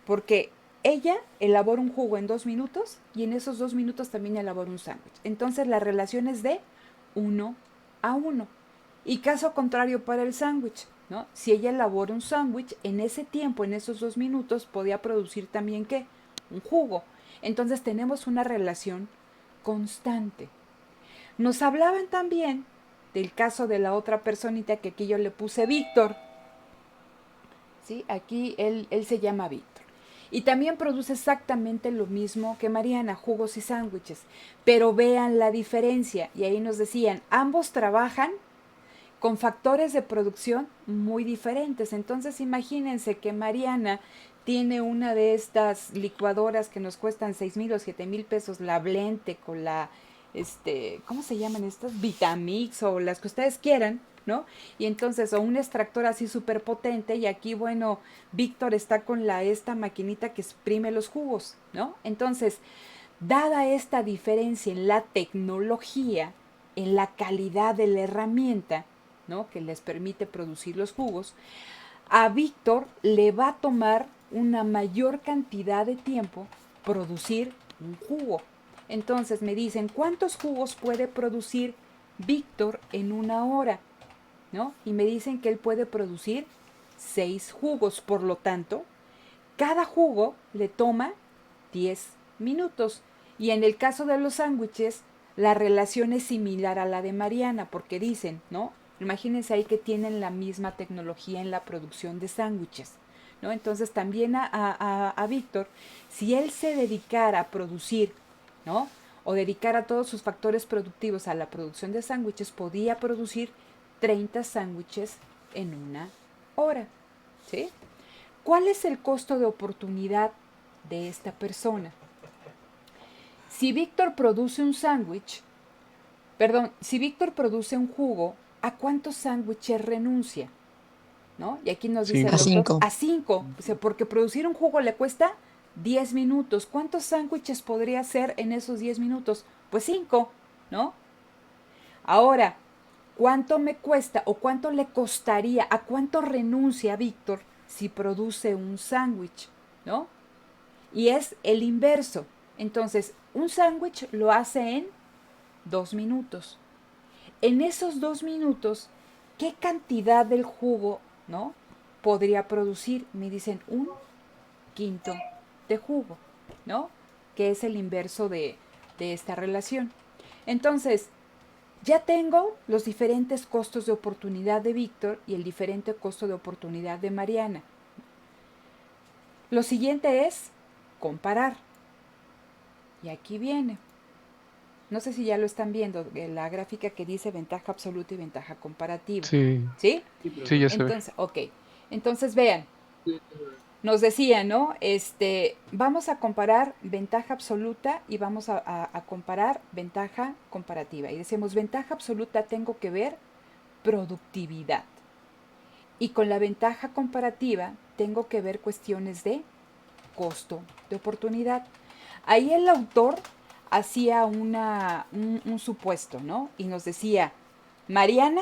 porque ella elabora un jugo en 2 minutos y en esos 2 minutos también elabora un sándwich. Entonces, la relación es de 1 a 1. Y caso contrario para el sándwich, ¿no? Si ella elabora un sándwich, en ese tiempo, en esos 2 minutos, podía producir también, ¿qué? Un jugo. Entonces, tenemos una relación constante. Nos hablaban también del caso de la otra personita que aquí yo le puse Víctor. ¿Sí? Aquí él se llama Víctor. Y también produce exactamente lo mismo que Mariana, jugos y sándwiches. Pero vean la diferencia. Y ahí nos decían, ambos trabajan con factores de producción muy diferentes. Entonces imagínense que Mariana tiene una de estas licuadoras que nos cuestan 6,000 o 7,000 pesos, la Blente con la, ¿cómo se llaman estas? Vitamix o las que ustedes quieran, ¿no? Y entonces, o un extractor así súper potente, y aquí, bueno, Víctor está con esta maquinita que exprime los jugos, ¿no? Entonces, dada esta diferencia en la tecnología, en la calidad de la herramienta, ¿no? Que les permite producir los jugos, a Víctor le va a tomar una mayor cantidad de tiempo producir un jugo. Entonces me dicen, ¿cuántos jugos puede producir Víctor en 1 hora? ¿No? Y me dicen que él puede producir 6 jugos, por lo tanto, cada jugo le toma 10 minutos. Y en el caso de los sándwiches, la relación es similar a la de Mariana, porque dicen, ¿no? Imagínense ahí que tienen la misma tecnología en la producción de sándwiches, ¿no? Entonces también a Víctor, si él se dedicara a producir, ¿no? O dedicara todos sus factores productivos a la producción de sándwiches, podía producir 30 sándwiches en 1 hora, ¿sí? ¿Cuál es el costo de oportunidad de esta persona? Si Víctor produce un sándwich, si Víctor produce un jugo, ¿a cuántos sándwiches renuncia? ¿No? Y aquí nos dice el doctor, a 5, o sea, porque producir un jugo le cuesta 10 minutos. ¿Cuántos sándwiches podría hacer en esos 10 minutos? Pues 5, ¿no? Ahora, ¿cuánto me cuesta o cuánto le costaría, a cuánto renuncia Víctor si produce un sándwich, ¿no? Y es el inverso. Entonces, un sándwich lo hace en 2 minutos. En esos 2 minutos, ¿qué cantidad del jugo, ¿no? podría producir? Me dicen 1/5 de jugo, ¿no? Que es el inverso de esta relación. Entonces, ya tengo los diferentes costos de oportunidad de Víctor y el diferente costo de oportunidad de Mariana. Lo siguiente es comparar. Y aquí viene. No sé si ya lo están viendo, la gráfica que dice ventaja absoluta y ventaja comparativa. Sí. ¿Sí? Sí, ya se ve. Entonces, ok. Entonces, vean. Nos decía, ¿no? Vamos a comparar ventaja absoluta y vamos a comparar ventaja comparativa. Y decimos, ventaja absoluta tengo que ver productividad. Y con la ventaja comparativa tengo que ver cuestiones de costo de oportunidad. Ahí el autor hacía un supuesto, ¿no? Y nos decía, Mariana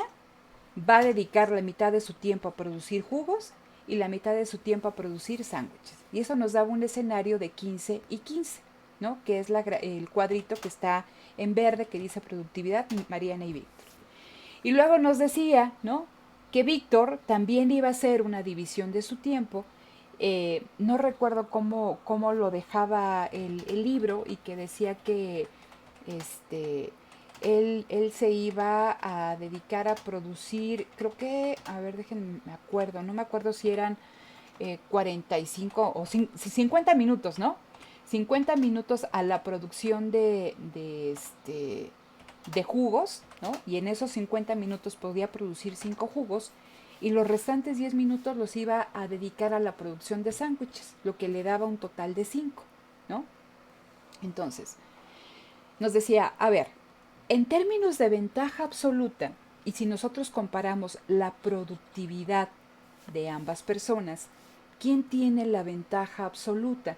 va a dedicar la mitad de su tiempo a producir jugos y la mitad de su tiempo a producir sándwiches. Y eso nos daba un escenario de 15 y 15, ¿no? Que es el cuadrito que está en verde que dice productividad, Mariana y Víctor. Y luego nos decía, ¿no? Que Víctor también iba a hacer una división de su tiempo No recuerdo cómo lo dejaba el libro y que decía que él se iba a dedicar a producir, creo que, a ver, déjenme, me acuerdo, no me acuerdo si eran 45 o 50 minutos, ¿no? 50 minutos a la producción de jugos, ¿no? Y en esos 50 minutos podía producir 5 jugos y los restantes 10 minutos los iba a dedicar a la producción de sándwiches, lo que le daba un total de 5, ¿no? Entonces, nos decía, a ver, en términos de ventaja absoluta, y si nosotros comparamos la productividad de ambas personas, ¿quién tiene la ventaja absoluta?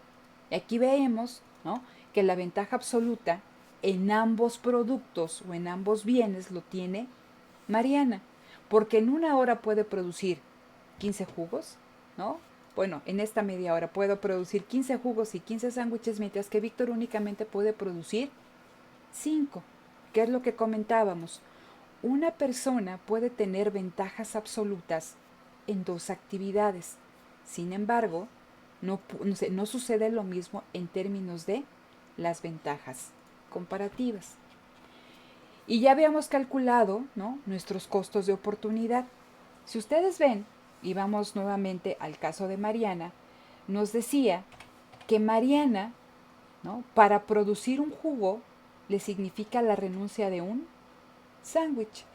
Y aquí vemos, ¿no?, que la ventaja absoluta en ambos productos o en ambos bienes lo tiene Mariana, porque en una hora puede producir 15 jugos, ¿no? Bueno, en esta media hora puedo producir 15 jugos y 15 sándwiches, mientras que Víctor únicamente puede producir 5. ¿Qué es lo que comentábamos? Una persona puede tener ventajas absolutas en 2 actividades. Sin embargo, no sucede lo mismo en términos de las ventajas comparativas. Y ya habíamos calculado, ¿no?, nuestros costos de oportunidad. Si ustedes ven, y vamos nuevamente al caso de Mariana, nos decía que Mariana, ¿no?, para producir un jugo le significa la renuncia de un sándwich,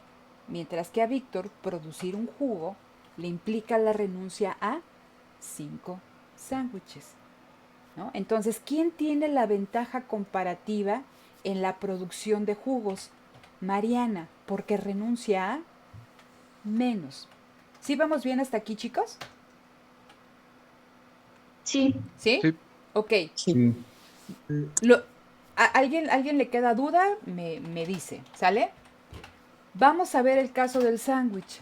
mientras que a Víctor producir un jugo le implica la renuncia a 5 sándwiches, ¿no? Entonces, ¿quién tiene la ventaja comparativa en la producción de jugos? Mariana, porque renuncia a menos. ¿Sí vamos bien hasta aquí, chicos? Sí. ¿Sí? Sí. Ok. Sí. ¿Alguien le queda duda? Me dice, ¿sale? Vamos a ver el caso del sándwich.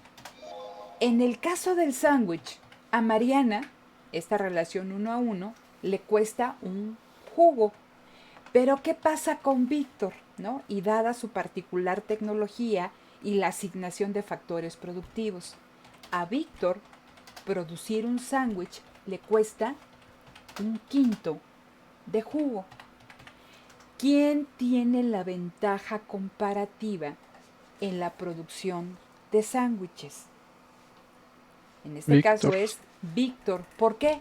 En el caso del sándwich, a Mariana, esta relación 1 a 1, le cuesta un jugo. Pero ¿qué pasa con Víctor, ¿no? Y dada su particular tecnología y la asignación de factores productivos, a Víctor producir un sándwich le cuesta un quinto de jugo. ¿Quién tiene la ventaja comparativa en la producción de sándwiches? En este Víctor. caso es Víctor. ¿Por qué?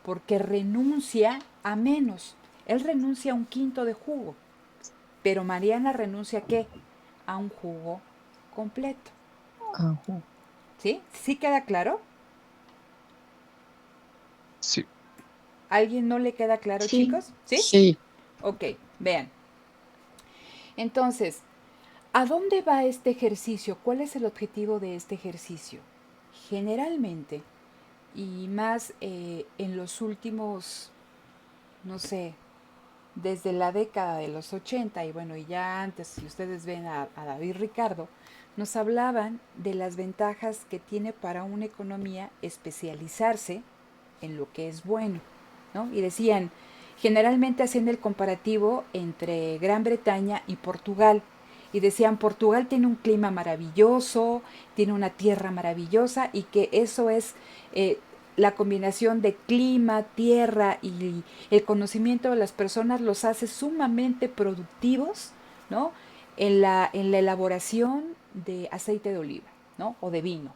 Porque renuncia a menos. Él renuncia a un quinto de jugo. Pero Mariana renuncia ¿a qué? A un jugo completo. Ajá. ¿Sí? ¿Sí queda claro? Sí. ¿Alguien no le queda claro, Sí. chicos? ¿Sí? Sí. Ok, vean. Entonces, ¿a dónde va este ejercicio? ¿Cuál es el objetivo de este ejercicio? Generalmente, y más en los últimos, no sé, desde la década de los 80 y bueno, y ya antes, si ustedes ven a David Ricardo, nos hablaban de las ventajas que tiene para una economía especializarse en lo que es bueno, ¿no? Y decían, generalmente hacían el comparativo entre Gran Bretaña y Portugal. Y decían, Portugal tiene un clima maravilloso, tiene una tierra maravillosa y que eso es la combinación de clima, tierra y el conocimiento de las personas los hace sumamente productivos, ¿no?, en la elaboración de aceite de oliva, ¿no?, o de vino.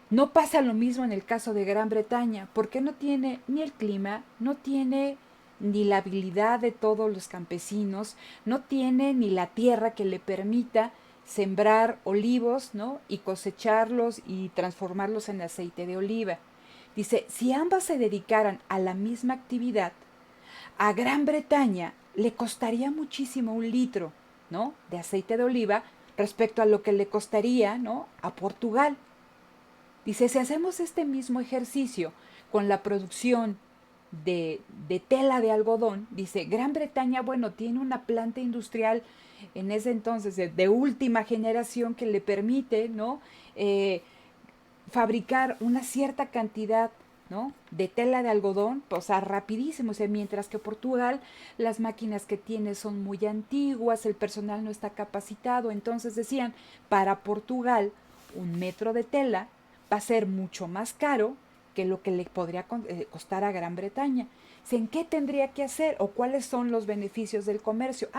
No pasa lo mismo en el caso de Gran Bretaña, porque no tiene ni el clima, no tiene ni la habilidad de todos los campesinos, no tiene ni la tierra que le permita sembrar olivos, ¿no?, y cosecharlos y transformarlos en aceite de oliva. Dice, si ambas se dedicaran a la misma actividad, a Gran Bretaña le costaría muchísimo un litro, ¿no?, de aceite de oliva respecto a lo que le costaría, ¿no?, a Portugal. Dice, si hacemos este mismo ejercicio con la producción de tela de algodón, dice, Gran Bretaña, bueno, tiene una planta industrial en ese entonces de última generación que le permite, ¿no?, fabricar una cierta cantidad, ¿no?, de tela de algodón, o sea, rapidísimo. O sea, mientras que Portugal, las máquinas que tiene son muy antiguas, el personal no está capacitado. Entonces decían, para Portugal, un metro de tela va a ser mucho más caro que lo que le podría costar a Gran Bretaña. ¿En qué tendría que hacer o cuáles son los beneficios del comercio?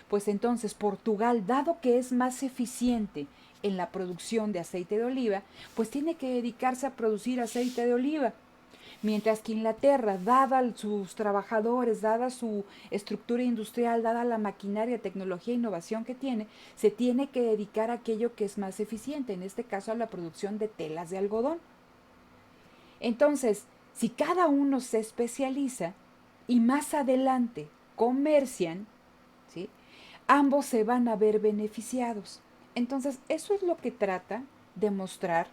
Pues entonces Portugal, dado que es más eficiente en la producción de aceite de oliva, pues tiene que dedicarse a producir aceite de oliva. Mientras que Inglaterra, dada sus trabajadores, dada su estructura industrial, dada la maquinaria, tecnología e innovación que tiene, se tiene que dedicar a aquello que es más eficiente, en este caso a la producción de telas de algodón. Entonces, si cada uno se especializa y más adelante comercian, ¿sí?, ambos se van a ver beneficiados. Entonces, eso es lo que trata de mostrar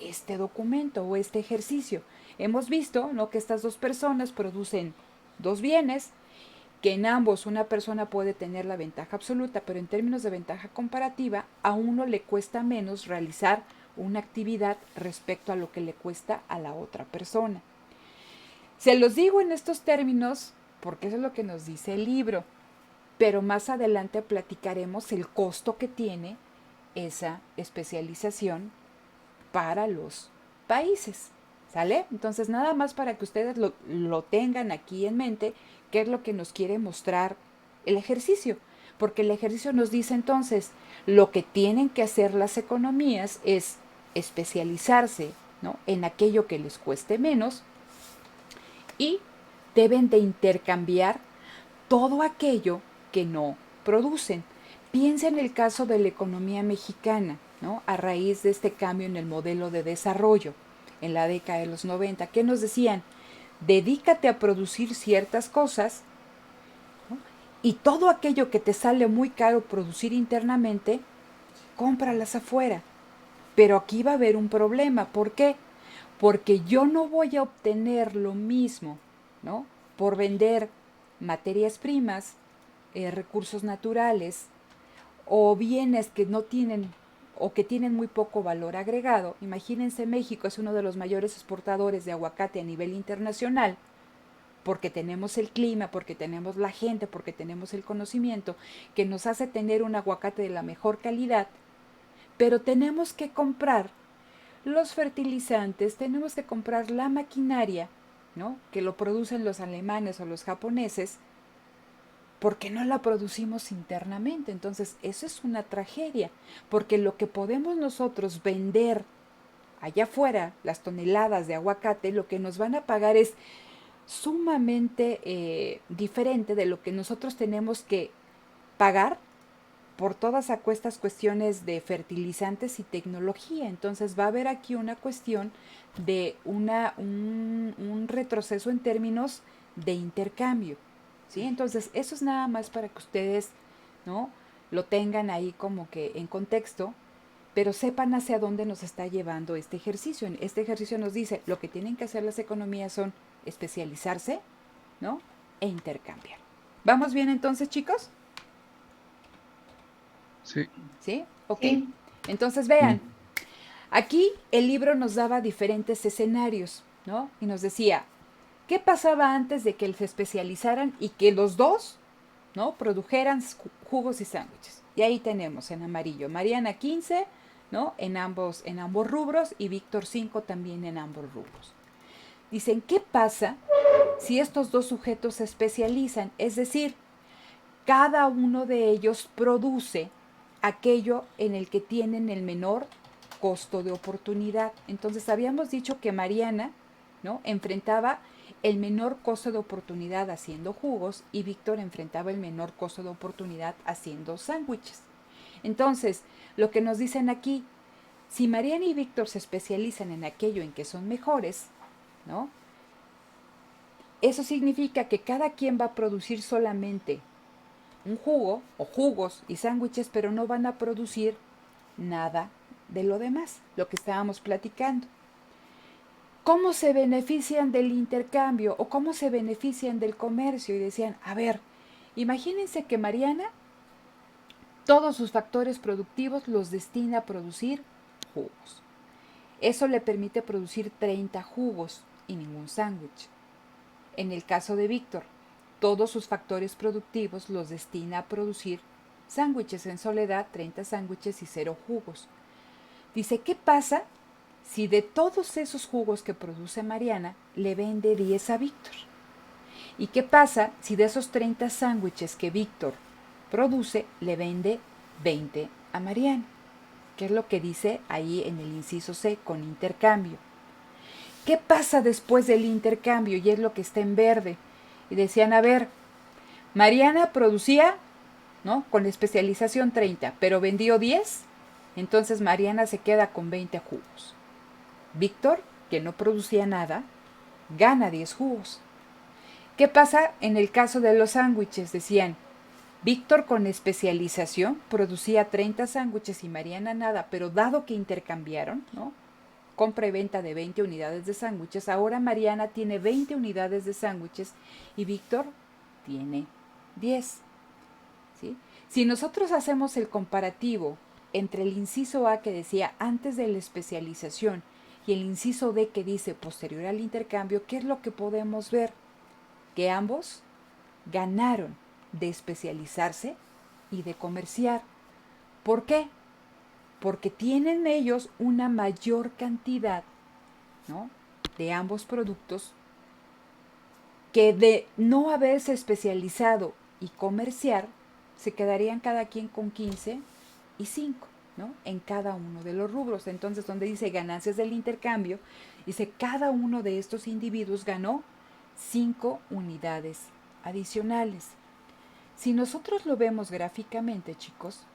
este documento o este ejercicio. Hemos visto, ¿no?, que estas dos personas producen dos bienes, que en ambos una persona puede tener la ventaja absoluta, pero en términos de ventaja comparativa, a uno le cuesta menos realizar una actividad respecto a lo que le cuesta a la otra persona. Se los digo en estos términos porque eso es lo que nos dice el libro, pero más adelante platicaremos el costo que tiene esa especialización para los países, ¿sale? Entonces nada más para que ustedes lo tengan aquí en mente, qué es lo que nos quiere mostrar el ejercicio, porque el ejercicio nos dice entonces, lo que tienen que hacer las economías es especializarse, ¿no?, en aquello que les cueste menos y deben de intercambiar todo aquello que no producen. Piensa en el caso de la economía mexicana, ¿no?, a raíz de este cambio en el modelo de desarrollo en la década de los 90, ¿qué nos decían? Dedícate a producir ciertas cosas, ¿no?, y todo aquello que te sale muy caro producir internamente, cómpralas afuera. Pero aquí va a haber un problema. ¿Por qué? Porque yo no voy a obtener lo mismo, ¿no?, por vender materias primas, recursos naturales o bienes que no tienen o que tienen muy poco valor agregado. Imagínense, México es uno de los mayores exportadores de aguacate a nivel internacional, porque tenemos el clima, porque tenemos la gente, porque tenemos el conocimiento, que nos hace tener un aguacate de la mejor calidad, pero tenemos que comprar los fertilizantes, tenemos que comprar la maquinaria, ¿no?, que lo producen los alemanes o los japoneses, porque no la producimos internamente. Entonces, eso es una tragedia, porque lo que podemos nosotros vender allá afuera, las toneladas de aguacate, lo que nos van a pagar es sumamente diferente de lo que nosotros tenemos que pagar por todas estas cuestiones de fertilizantes y tecnología. Entonces va a haber aquí una cuestión de un retroceso en términos de intercambio, ¿sí? Entonces eso es nada más para que ustedes, ¿no?, lo tengan ahí como que en contexto, pero sepan hacia dónde nos está llevando este ejercicio. Este ejercicio nos dice, lo que tienen que hacer las economías son especializarse, ¿no?, e intercambiar. ¿Vamos bien entonces, chicos? Sí. ¿Sí? Ok. Sí. Entonces vean, aquí el libro nos daba diferentes escenarios, ¿no? Y nos decía, ¿qué pasaba antes de que se especializaran y que los dos, ¿no?, produjeran jugos y sándwiches? Y ahí tenemos en amarillo, Mariana 15, ¿no?, en ambos rubros, y Víctor 5 también en ambos rubros. Dicen, ¿qué pasa si estos dos sujetos se especializan? Es decir, cada uno de ellos produce aquello en el que tienen el menor costo de oportunidad. Entonces habíamos dicho que Mariana, ¿no?, enfrentaba el menor costo de oportunidad haciendo jugos y Víctor enfrentaba el menor costo de oportunidad haciendo sándwiches. Entonces, lo que nos dicen aquí, si Mariana y Víctor se especializan en aquello en que son mejores, ¿no?, eso significa que cada quien va a producir solamente un jugo o jugos y sándwiches, pero no van a producir nada de lo demás, lo que estábamos platicando. ¿Cómo se benefician del intercambio o cómo se benefician del comercio? Y decían, a ver, imagínense que Mariana todos sus factores productivos los destina a producir jugos. Eso le permite producir 30 jugos y ningún sándwich. En el caso de Víctor, todos sus factores productivos los destina a producir sándwiches en soledad, 30 sándwiches y 0 jugos. Dice, ¿qué pasa si de todos esos jugos que produce Mariana, le vende 10 a Víctor? ¿Y qué pasa si de esos 30 sándwiches que Víctor produce, le vende 20 a Mariana? ¿Qué es lo que dice ahí en el inciso C con intercambio? ¿Qué pasa después del intercambio? Y es lo que está en verde. Y decían, a ver, Mariana producía, ¿no?, con especialización 30, pero vendió 10, entonces Mariana se queda con 20 jugos. Víctor, que no producía nada, gana 10 jugos. ¿Qué pasa en el caso de los sándwiches? Decían, Víctor con especialización producía 30 sándwiches y Mariana nada, pero dado que intercambiaron, ¿no?, compra y venta de 20 unidades de sándwiches, ahora Mariana tiene 20 unidades de sándwiches y Víctor tiene 10. ¿Sí? Si nosotros hacemos el comparativo entre el inciso A que decía antes de la especialización y el inciso D que dice posterior al intercambio, ¿qué es lo que podemos ver? Que ambos ganaron de especializarse y de comerciar. ¿Por qué? Porque tienen ellos una mayor cantidad, ¿no?, de ambos productos, que de no haberse especializado y comerciar, se quedarían cada quien con 15 y 5, ¿no?, en cada uno de los rubros. Entonces, donde dice ganancias del intercambio, dice cada uno de estos individuos ganó 5 unidades adicionales. Si nosotros lo vemos gráficamente, chicos,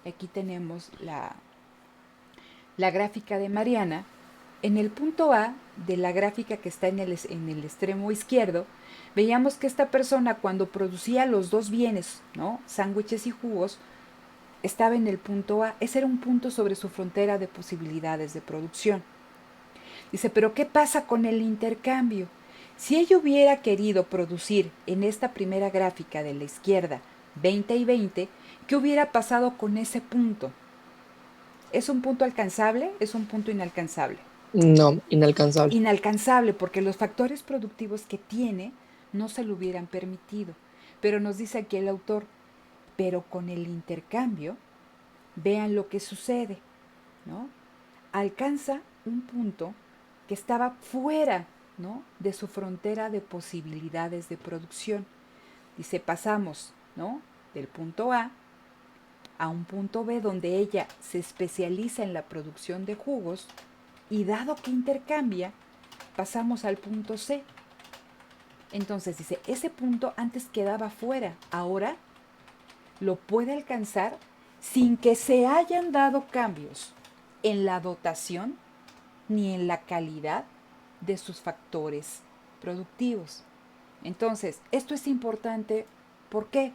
aquí tenemos la gráfica de Mariana. En el punto A de la gráfica que está en el extremo izquierdo, veíamos que esta persona cuando producía los dos bienes, ¿no?, sándwiches y jugos, estaba en el punto A. Ese era un punto sobre su frontera de posibilidades de producción. Dice, pero ¿qué pasa con el intercambio? Si ella hubiera querido producir en esta primera gráfica de la izquierda 20 y 20, ¿qué hubiera pasado con ese punto? ¿Es un punto alcanzable? ¿Es un punto inalcanzable? No, inalcanzable. Inalcanzable, porque los factores productivos que tiene no se lo hubieran permitido. Pero nos dice aquí el autor, pero con el intercambio, vean lo que sucede, ¿no? Alcanza un punto que estaba fuera, ¿no?, de su frontera de posibilidades de producción. Dice, pasamos, ¿no?, del punto A un punto B donde ella se especializa en la producción de jugos y dado que intercambia, pasamos al punto C. Entonces dice, ese punto antes quedaba fuera, ahora lo puede alcanzar sin que se hayan dado cambios en la dotación ni en la calidad de sus factores productivos. Entonces, esto es importante, ¿por qué?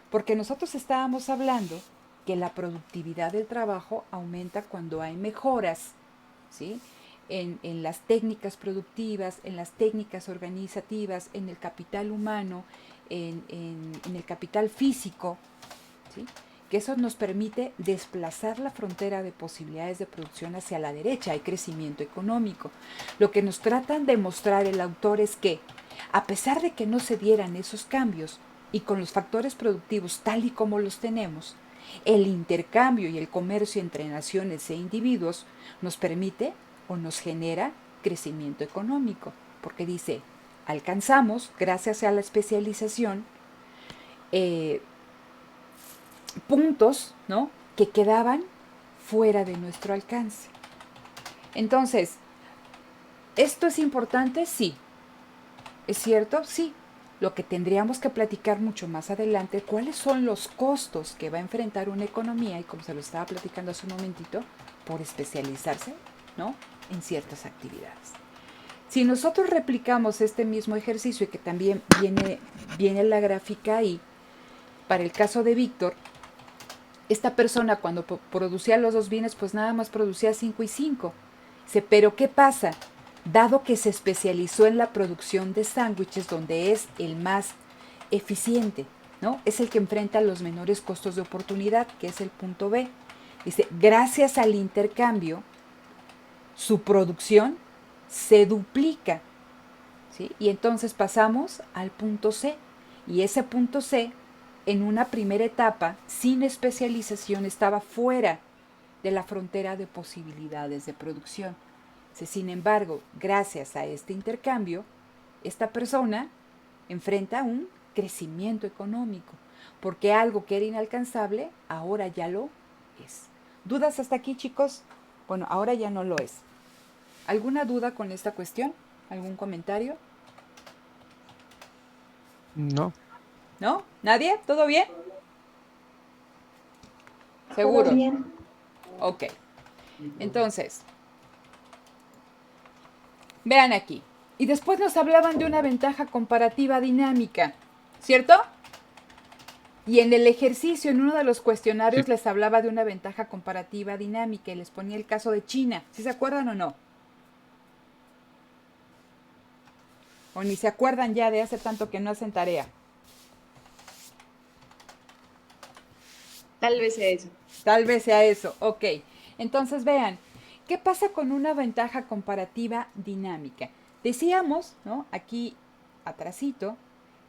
Porque nosotros estábamos hablando que la productividad del trabajo aumenta cuando hay mejoras, ¿sí?, en las técnicas productivas, en las técnicas organizativas, en el capital humano, en el capital físico, ¿sí?, que eso nos permite desplazar la frontera de posibilidades de producción hacia la derecha, hay crecimiento económico. Lo que nos tratan de mostrar el autor es que, a pesar de que no se dieran esos cambios, y con los factores productivos tal y como los tenemos, el intercambio y el comercio entre naciones e individuos nos permite o nos genera crecimiento económico, porque dice, alcanzamos, gracias a la especialización, puntos, ¿no?, que quedaban fuera de nuestro alcance. Entonces, ¿esto es importante? Sí. ¿Es cierto? Sí. Lo que tendríamos que platicar mucho más adelante, cuáles son los costos que va a enfrentar una economía, y como se lo estaba platicando hace un momentito, por especializarse, ¿no?, en ciertas actividades. Si nosotros replicamos este mismo ejercicio, y que también viene la gráfica ahí, para el caso de Víctor, esta persona cuando producía los dos bienes, pues nada más producía 5 y 5. Dice, pero ¿qué pasa? Dado que se especializó en la producción de sándwiches, donde es el más eficiente, ¿no?, es el que enfrenta los menores costos de oportunidad, que es el punto B. Dice, gracias al intercambio, su producción se duplica, ¿sí? Y entonces pasamos al punto C. Y ese punto C, en una primera etapa, sin especialización, estaba fuera de la frontera de posibilidades de producción. Sin embargo, gracias a este intercambio, esta persona enfrenta un crecimiento económico, porque algo que era inalcanzable, ahora ya lo es. ¿Dudas hasta aquí, chicos? Bueno, ahora ya no lo es. ¿Alguna duda con esta cuestión? ¿Algún comentario? No. ¿No? ¿Nadie? ¿Todo bien? ¿Seguro? Todo bien. Ok. Entonces, vean aquí. Y después nos hablaban de una ventaja comparativa dinámica, ¿cierto? Y en el ejercicio, en uno de los cuestionarios, Sí. les hablaba de una ventaja comparativa dinámica y les ponía el caso de China. ¿Sí se acuerdan o no? O ni se acuerdan ya de hace tanto que no hacen tarea. Tal vez sea eso. Tal vez sea eso. Ok. Entonces vean, ¿qué pasa con una ventaja comparativa dinámica? Decíamos, ¿no? Aquí atrasito,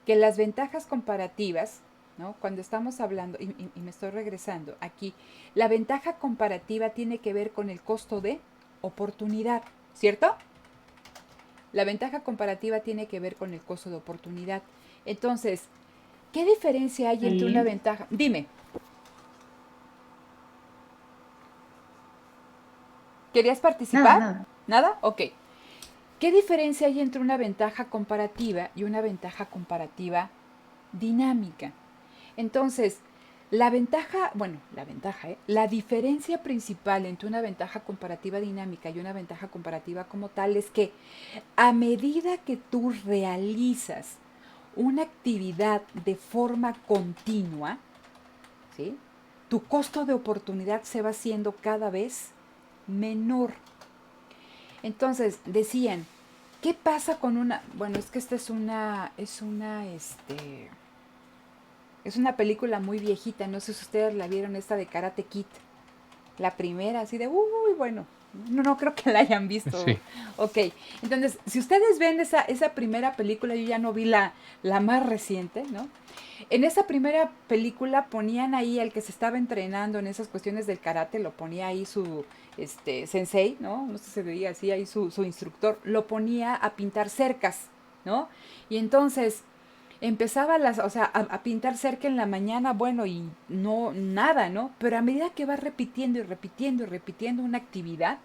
que las ventajas comparativas, ¿no? Cuando estamos hablando, y me estoy regresando aquí, la ventaja comparativa tiene que ver con el costo de oportunidad, ¿cierto? La ventaja comparativa tiene que ver con el costo de oportunidad. Entonces, ¿qué diferencia hay entre una ventaja? Dime. ¿Querías participar? Nada. ¿Nada? Ok. ¿Qué diferencia hay entre una ventaja comparativa y una ventaja comparativa dinámica? Entonces, la diferencia principal entre una ventaja comparativa dinámica y una ventaja comparativa como tal es que a medida que tú realizas una actividad de forma continua, ¿sí? Tu costo de oportunidad se va haciendo cada vez menor. Entonces, decían, ¿qué pasa con una? Bueno, es que esta es una película muy viejita, no sé si ustedes la vieron, esta de Karate Kid. La primera, así de, uy, bueno, no creo que la hayan visto. Sí. Ok, entonces, si ustedes ven esa primera película, yo ya no vi la más reciente, ¿no? En esa primera película ponían ahí al que se estaba entrenando en esas cuestiones del karate, lo ponía ahí su sensei, ¿no? No sé si se veía así, ahí su instructor, lo ponía a pintar cercas, ¿no? Y entonces empezaba a pintar cerca en la mañana, bueno, y no, nada, ¿no? Pero a medida que vas repitiendo y repitiendo y repitiendo una actividad,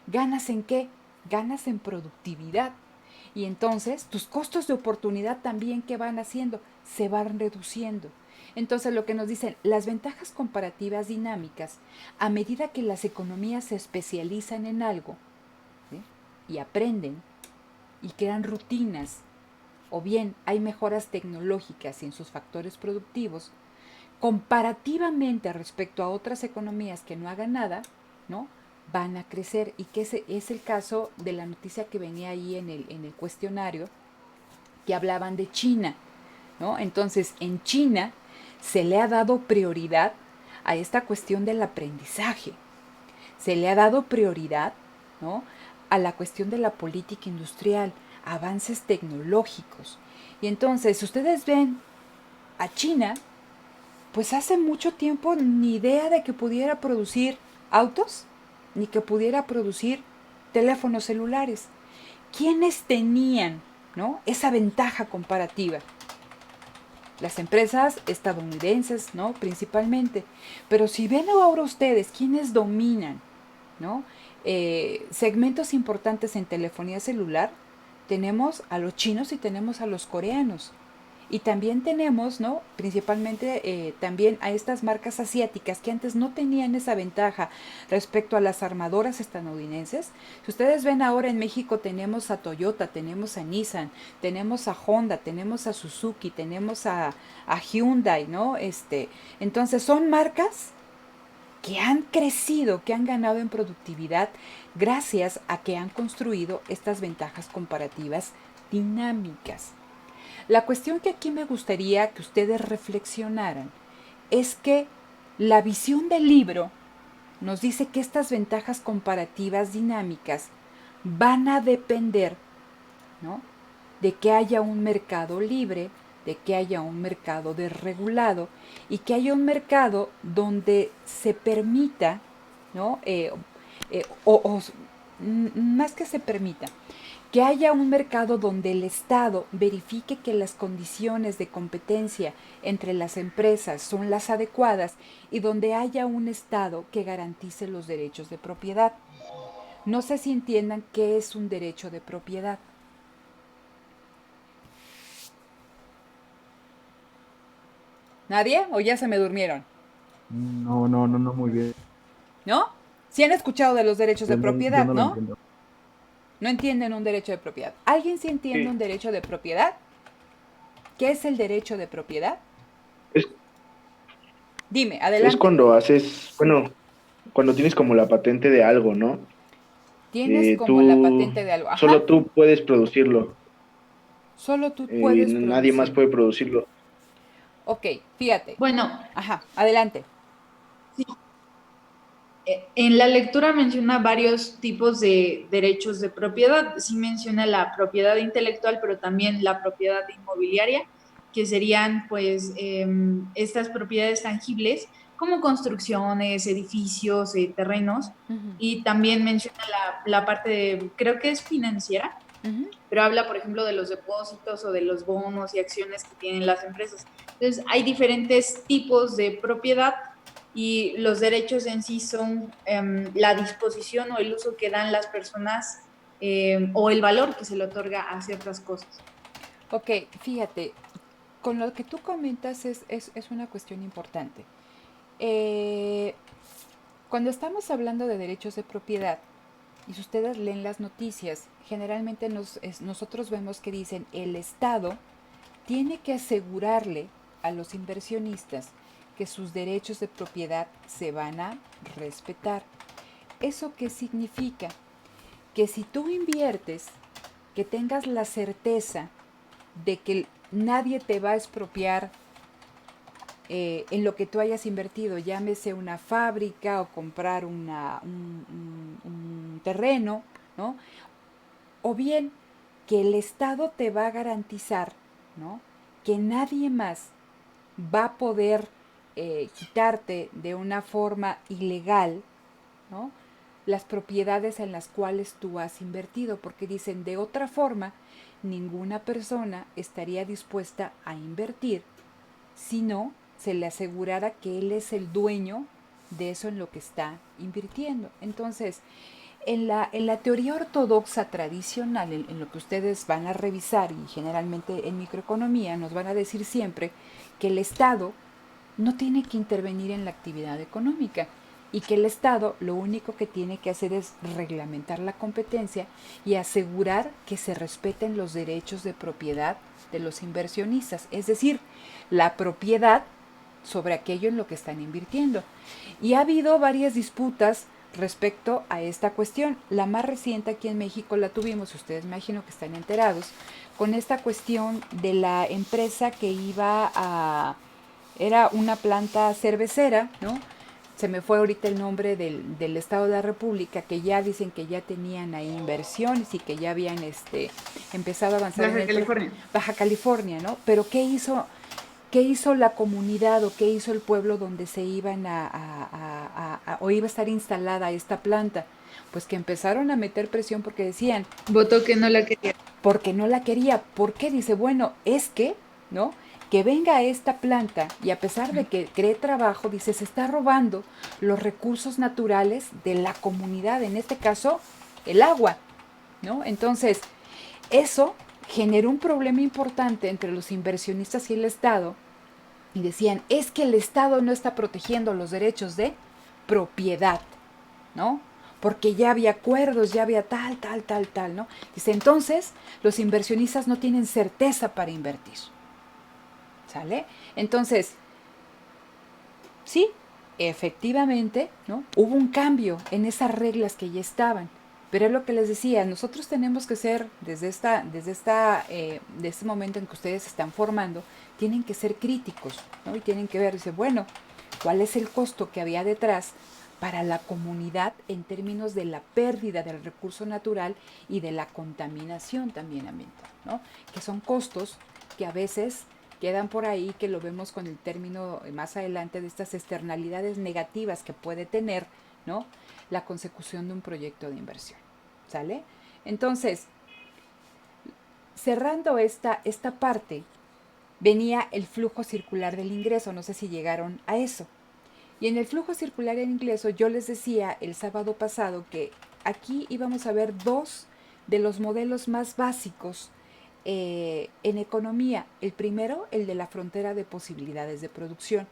¿ganas en qué? Ganas en productividad. Y entonces tus costos de oportunidad también, ¿qué van haciendo? Se van reduciendo. Entonces lo que nos dicen, las ventajas comparativas dinámicas, a medida que las economías se especializan en algo, ¿sí? Y aprenden y crean rutinas, o bien hay mejoras tecnológicas en sus factores productivos, comparativamente respecto a otras economías que no hagan nada, ¿no? Van a crecer. Y que ese es el caso de la noticia que venía ahí en el cuestionario, que hablaban de China, ¿no? Entonces, en China se le ha dado prioridad a esta cuestión del aprendizaje. Se le ha dado prioridad, ¿no? A la cuestión de la política industrial, avances tecnológicos. Y entonces, si ustedes ven a China, pues hace mucho tiempo ni idea de que pudiera producir autos, ni que pudiera producir teléfonos celulares. ¿Quiénes tenían, ¿no? esa ventaja comparativa? Las empresas estadounidenses, ¿no? Principalmente. Pero si ven ahora ustedes quiénes dominan, ¿no? Segmentos importantes en telefonía celular, tenemos a los chinos y tenemos a los coreanos. Y también tenemos, ¿no? Principalmente también a estas marcas asiáticas que antes no tenían esa ventaja respecto a las armadoras estadounidenses. Si ustedes ven ahora en México tenemos a Toyota, tenemos a Nissan, tenemos a Honda, tenemos a Suzuki, tenemos a Hyundai, ¿no? Entonces son marcas que han crecido, que han ganado en productividad gracias a que han construido estas ventajas comparativas dinámicas. La cuestión que aquí me gustaría que ustedes reflexionaran es que la visión del libro nos dice que estas ventajas comparativas dinámicas van a depender, ¿no? de que haya un mercado libre, de que haya un mercado desregulado y que haya un mercado donde se permita, ¿no? más que se permita, que haya un mercado donde el Estado verifique que las condiciones de competencia entre las empresas son las adecuadas y donde haya un Estado que garantice los derechos de propiedad. No sé si entiendan qué es un derecho de propiedad. ¿Nadie? ¿O ya se me durmieron? No, muy bien. ¿No? Sí han escuchado de los derechos de Yo propiedad, no lo ¿no? entiendo. No entienden un derecho de propiedad. ¿Alguien sí entiende Sí. un derecho de propiedad? ¿Qué es el derecho de propiedad? Es, Dime, es adelante. cuando haces, bueno, cuando tienes como la patente de algo, ¿no? Tienes como la Tú, patente de algo. Ajá. solo tú puedes producirlo, Solo tú y puedes nadie más producir. puede producirlo. Ok, fíjate. Bueno, Ajá, adelante. en la lectura menciona varios tipos de derechos de propiedad. Sí menciona la propiedad intelectual, pero también la propiedad inmobiliaria, que serían pues estas propiedades tangibles como construcciones, edificios, terrenos. Ujú, Y también menciona la parte de, creo que es financiera, ujú. pero habla, por ejemplo, de los depósitos o de los bonos y acciones que tienen las empresas. Entonces, hay diferentes tipos de propiedad y los derechos en sí son la disposición o el uso que dan las personas o el valor que se le otorga a ciertas cosas. Ok, fíjate, con lo que tú comentas es una cuestión importante. Eh, Cuando estamos hablando de derechos de propiedad, y si ustedes leen las noticias, generalmente nosotros vemos que dicen el Estado tiene que asegurarle a los inversionistas que sus derechos de propiedad se van a respetar. ¿Eso qué significa? Que si tú inviertes, que tengas la certeza de que nadie te va a expropiar en lo que tú hayas invertido, llámese una fábrica o comprar un terreno, ¿no? O bien que el Estado te va a garantizar, ¿no? Que nadie más va a poder quitarte de una forma ilegal, ¿no? Las propiedades en las cuales tú has invertido, porque dicen de otra forma, ninguna persona estaría dispuesta a invertir si no se le asegurara que él es el dueño de eso en lo que está invirtiendo. Entonces, en la teoría ortodoxa tradicional, en lo que ustedes van a revisar y generalmente en microeconomía nos van a decir siempre que el Estado no tiene que intervenir en la actividad económica y que el Estado lo único que tiene que hacer es reglamentar la competencia y asegurar que se respeten los derechos de propiedad de los inversionistas, es decir, la propiedad sobre aquello en lo que están invirtiendo. Y ha habido varias disputas respecto a esta cuestión. La más reciente aquí en México la tuvimos, ustedes me imagino que están enterados, con esta cuestión de la empresa que iba a... Era una planta cervecera, ¿no? Se me fue ahorita el nombre del Estado de la República, que ya dicen que ya tenían ahí inversiones y que ya habían empezado a avanzar Baja California. Baja California, ¿no? Pero ¿qué hizo la comunidad o qué hizo el pueblo donde se iban o iba a estar instalada esta planta? Pues que empezaron a meter presión porque decían, Votó que no la quería. porque no la quería. ¿Por qué? Dice, bueno, es que, ¿no? Que venga esta planta y a pesar de que cree trabajo, dice, se está robando los recursos naturales de la comunidad, en este caso, el agua, ¿no? Entonces, eso generó un problema importante entre los inversionistas y el Estado y decían, es que el Estado no está protegiendo los derechos de propiedad, ¿no? Porque ya había acuerdos, ya había tal, ¿no? Dice, entonces los inversionistas no tienen certeza para invertir, ¿sale? Entonces, sí, efectivamente, ¿no? Hubo un cambio en esas reglas que ya estaban, pero es lo que les decía, nosotros tenemos que ser, desde este momento en que ustedes se están formando, tienen que ser críticos, ¿no? Y tienen que ver, dice, bueno, ¿cuál es el costo que había detrás para la comunidad en términos de la pérdida del recurso natural y de la contaminación también ambiental, ¿no? Que son costos que a veces quedan por ahí, que lo vemos con el término más adelante de estas externalidades negativas que puede tener, ¿no? La consecución de un proyecto de inversión. ¿sale? Entonces, cerrando esta parte, venía el flujo circular del ingreso, no sé si llegaron a eso. Y en el flujo circular del ingreso yo les decía el sábado pasado que aquí íbamos a ver dos de los modelos más básicos en economía. El primero, el de la frontera de posibilidades de producción.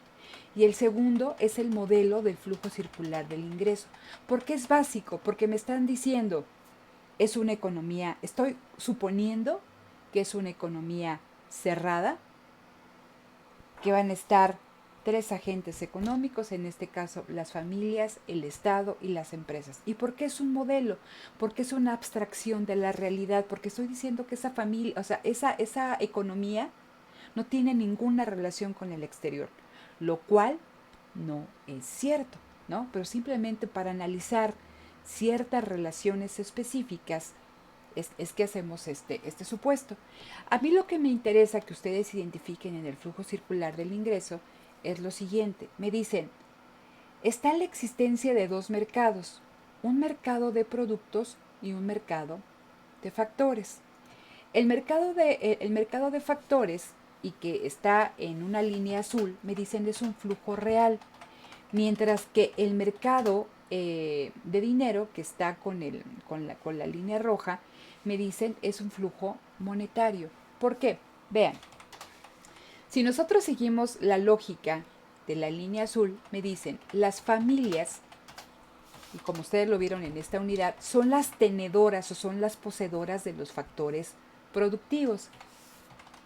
Y el segundo es el modelo del flujo circular del ingreso. ¿Por qué es básico? Porque me están diciendo, es una economía, estoy suponiendo que es una economía cerrada, que van a estar tres agentes económicos, en este caso las familias, el Estado y las empresas. ¿Y por qué es un modelo? Porque es una abstracción de la realidad, porque estoy diciendo que esa familia, o sea, esa economía no tiene ninguna relación con el exterior, lo cual no es cierto, ¿no? Pero simplemente para analizar ciertas relaciones específicas es que hacemos este supuesto. A mí lo que me interesa que ustedes identifiquen en el flujo circular del ingreso es lo siguiente. Me dicen, está la existencia de dos mercados, un mercado de productos y un mercado de factores. El mercado de factores, y que está en una línea azul, me dicen es un flujo real, mientras que el mercado de dinero, que está con la línea roja, me dicen es un flujo monetario. ¿Por qué? Vean, si nosotros seguimos la lógica de la línea azul, me dicen las familias, y como ustedes lo vieron en esta unidad, son las tenedoras o son las poseedoras de los factores productivos.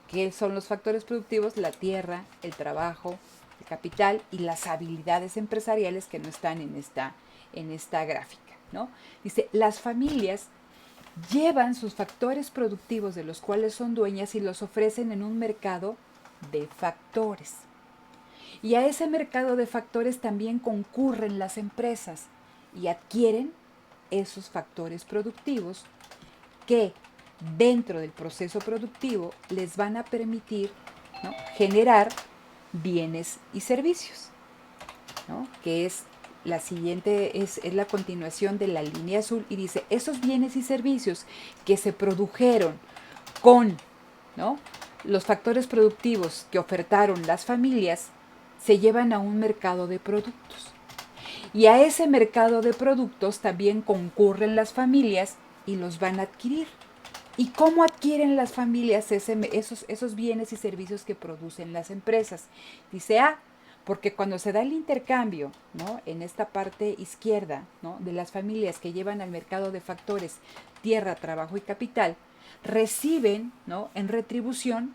¿Qué son los factores productivos? La tierra, el trabajo, el capital y las habilidades empresariales que no están en esta gráfica, ¿no? Dice, las familias llevan sus factores productivos de los cuales son dueñas y los ofrecen en un mercado de factores. Y a ese mercado de factores también concurren las empresas y adquieren esos factores productivos que dentro del proceso productivo les van a permitir, ¿no?, generar bienes y servicios, ¿no?, que es la siguiente, es la continuación de la línea azul, y dice, esos bienes y servicios que se produjeron con, ¿no?, los factores productivos que ofertaron las familias, se llevan a un mercado de productos. Y a ese mercado de productos también concurren las familias y los van a adquirir. ¿Y cómo adquieren las familias esos bienes y servicios que producen las empresas? Dice, porque cuando se da el intercambio, ¿no?, en esta parte izquierda, ¿no?, de las familias que llevan al mercado de factores tierra, trabajo y capital, reciben, ¿no?, en retribución,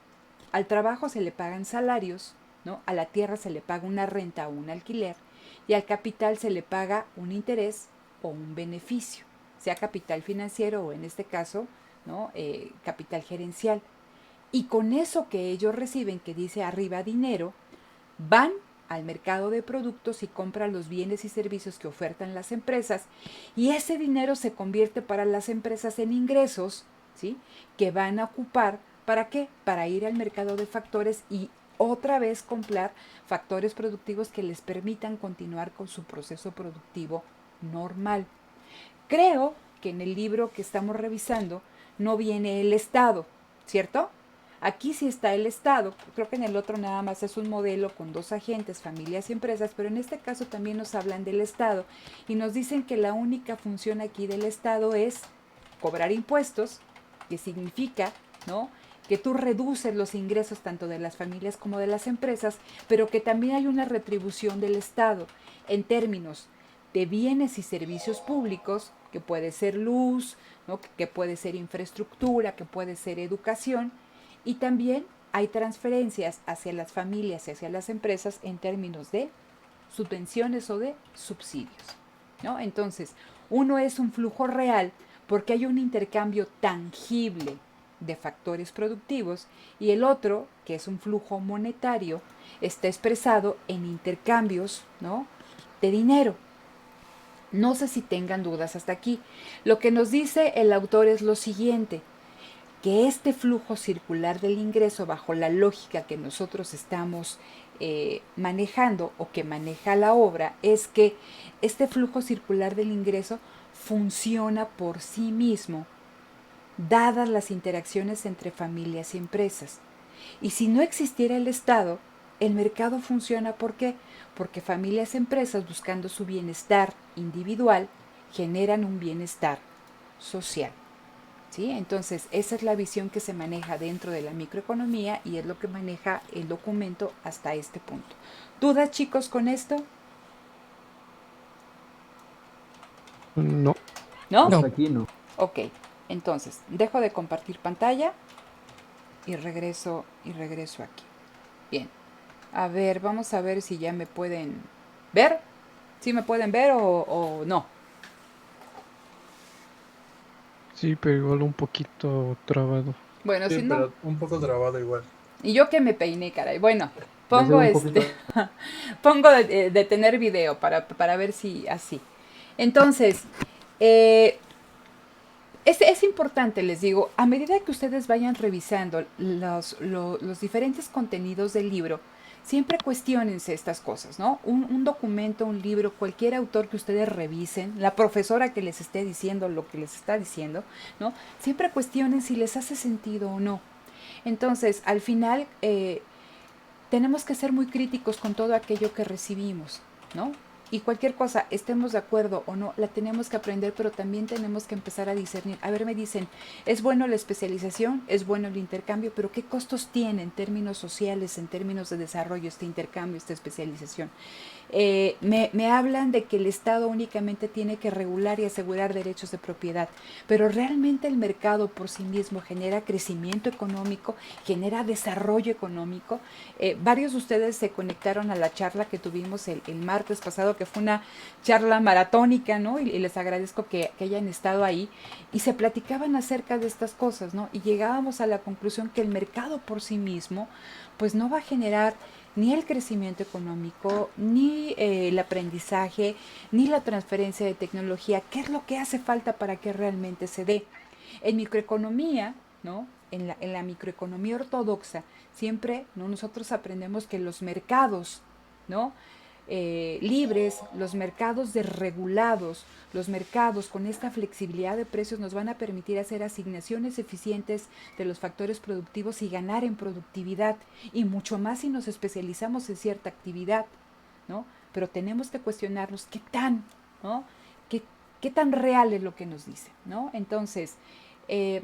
al trabajo se le pagan salarios, ¿no?, a la tierra se le paga una renta o un alquiler, y al capital se le paga un interés o un beneficio, sea capital financiero o en este caso, ¿no?, capital gerencial. Y con eso que ellos reciben, que dice arriba dinero, van al mercado de productos y compran los bienes y servicios que ofertan las empresas, y ese dinero se convierte para las empresas en ingresos, ¿sí?, que van a ocupar, ¿para qué? Para ir al mercado de factores y otra vez comprar factores productivos que les permitan continuar con su proceso productivo normal. Creo que en el libro que estamos revisando no viene el Estado, ¿cierto? Aquí sí está el Estado, creo que en el otro nada más es un modelo con dos agentes, familias y empresas, pero en este caso también nos hablan del Estado y nos dicen que la única función aquí del Estado es cobrar impuestos, que significa, ¿no?, que tú reduces los ingresos tanto de las familias como de las empresas, pero que también hay una retribución del Estado en términos de bienes y servicios públicos, que puede ser luz, ¿no?, que puede ser infraestructura, que puede ser educación, y también hay transferencias hacia las familias y hacia las empresas en términos de subvenciones o de subsidios, ¿no? Entonces, uno es un flujo real porque hay un intercambio tangible de factores productivos, y el otro, que es un flujo monetario, está expresado en intercambios, ¿no?, de dinero. No sé si tengan dudas hasta aquí. Lo que nos dice el autor es lo siguiente, que este flujo circular del ingreso, bajo la lógica que nosotros estamos manejando o que maneja la obra, es que este flujo circular del ingreso funciona por sí mismo, dadas las interacciones entre familias y empresas. Y si no existiera el Estado, el mercado funciona ¿por qué? Porque familias y empresas buscando su bienestar individual generan un bienestar social. ¿Sí? Entonces, esa es la visión que se maneja dentro de la microeconomía y es lo que maneja el documento hasta este punto. ¿Dudas, chicos, con esto? No. ¿No? No. Hasta aquí no. Ok, entonces, dejo de compartir pantalla y regreso aquí. Bien, a ver, vamos a ver si ya me pueden ver. ¿Sí me pueden ver o no? Sí, pero igual un poquito trabado. Bueno, Sí, si no, pero un poco trabado igual. y yo que me peiné, caray. Bueno, Debe pongo ser un poquito. pongo de tener video para ver si así. Entonces, eh, es importante, les digo, a medida que ustedes vayan revisando los diferentes contenidos del libro, siempre cuestionense estas cosas, ¿no? Un documento, un libro, cualquier autor que ustedes revisen, la profesora que les esté diciendo lo que les está diciendo, ¿no? Siempre cuestionen si les hace sentido o no. Entonces, al final, tenemos que ser muy críticos con todo aquello que recibimos, ¿no? Y cualquier cosa, estemos de acuerdo o no, la tenemos que aprender, pero también tenemos que empezar a discernir. A ver, me dicen, es bueno la especialización, es bueno el intercambio, pero ¿qué costos tiene en términos sociales, en términos de desarrollo este intercambio, esta especialización? Me hablan de que el Estado únicamente tiene que regular y asegurar derechos de propiedad, pero realmente el mercado por sí mismo genera crecimiento económico, genera desarrollo económico. Varios de ustedes se conectaron a la charla que tuvimos el martes pasado, que fue una charla maratónica, ¿no? Y les agradezco que hayan estado ahí y se platicaban acerca de estas cosas, ¿no? Y llegábamos a la conclusión que el mercado por sí mismo, pues no va a generar ni el crecimiento económico, ni el aprendizaje, ni la transferencia de tecnología. ¿Qué es lo que hace falta para que realmente se dé? En microeconomía, ¿no? En la microeconomía ortodoxa, siempre, ¿no? Nosotros aprendemos que los mercados, ¿no? Libres, los mercados desregulados, los mercados con esta flexibilidad de precios nos van a permitir hacer asignaciones eficientes de los factores productivos y ganar en productividad, y mucho más si nos especializamos en cierta actividad, ¿no? Pero tenemos que cuestionarnos ¿no? qué tan real es lo que nos dice, ¿no? Entonces,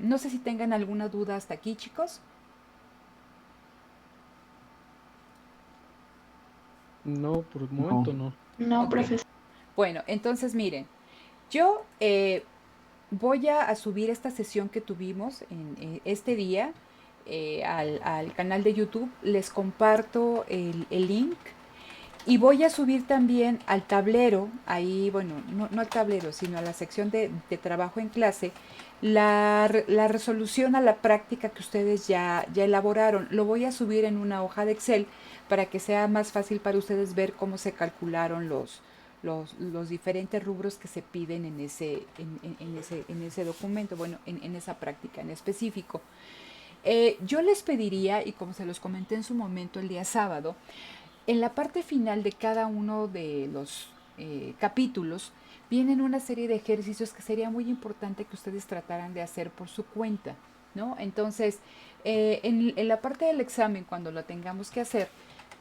no sé si tengan alguna duda hasta aquí, chicos. No, por el momento no. No, Ok. profesor. Bueno, entonces miren, yo voy a subir esta sesión que tuvimos este día al canal de YouTube. Les comparto el link y voy a subir también al tablero, ahí, bueno, no al tablero, sino a la sección de trabajo en clase, la resolución a la práctica que ustedes ya elaboraron. Lo voy a subir en una hoja de Excel para que sea más fácil para ustedes ver cómo se calcularon los diferentes rubros que se piden en ese documento, bueno, en esa práctica en específico. Yo les pediría, y como se los comenté en su momento el día sábado, en la parte final de cada uno de los capítulos vienen una serie de ejercicios que sería muy importante que ustedes trataran de hacer por su cuenta, ¿no? Entonces, en la parte del examen, cuando lo tengamos que hacer,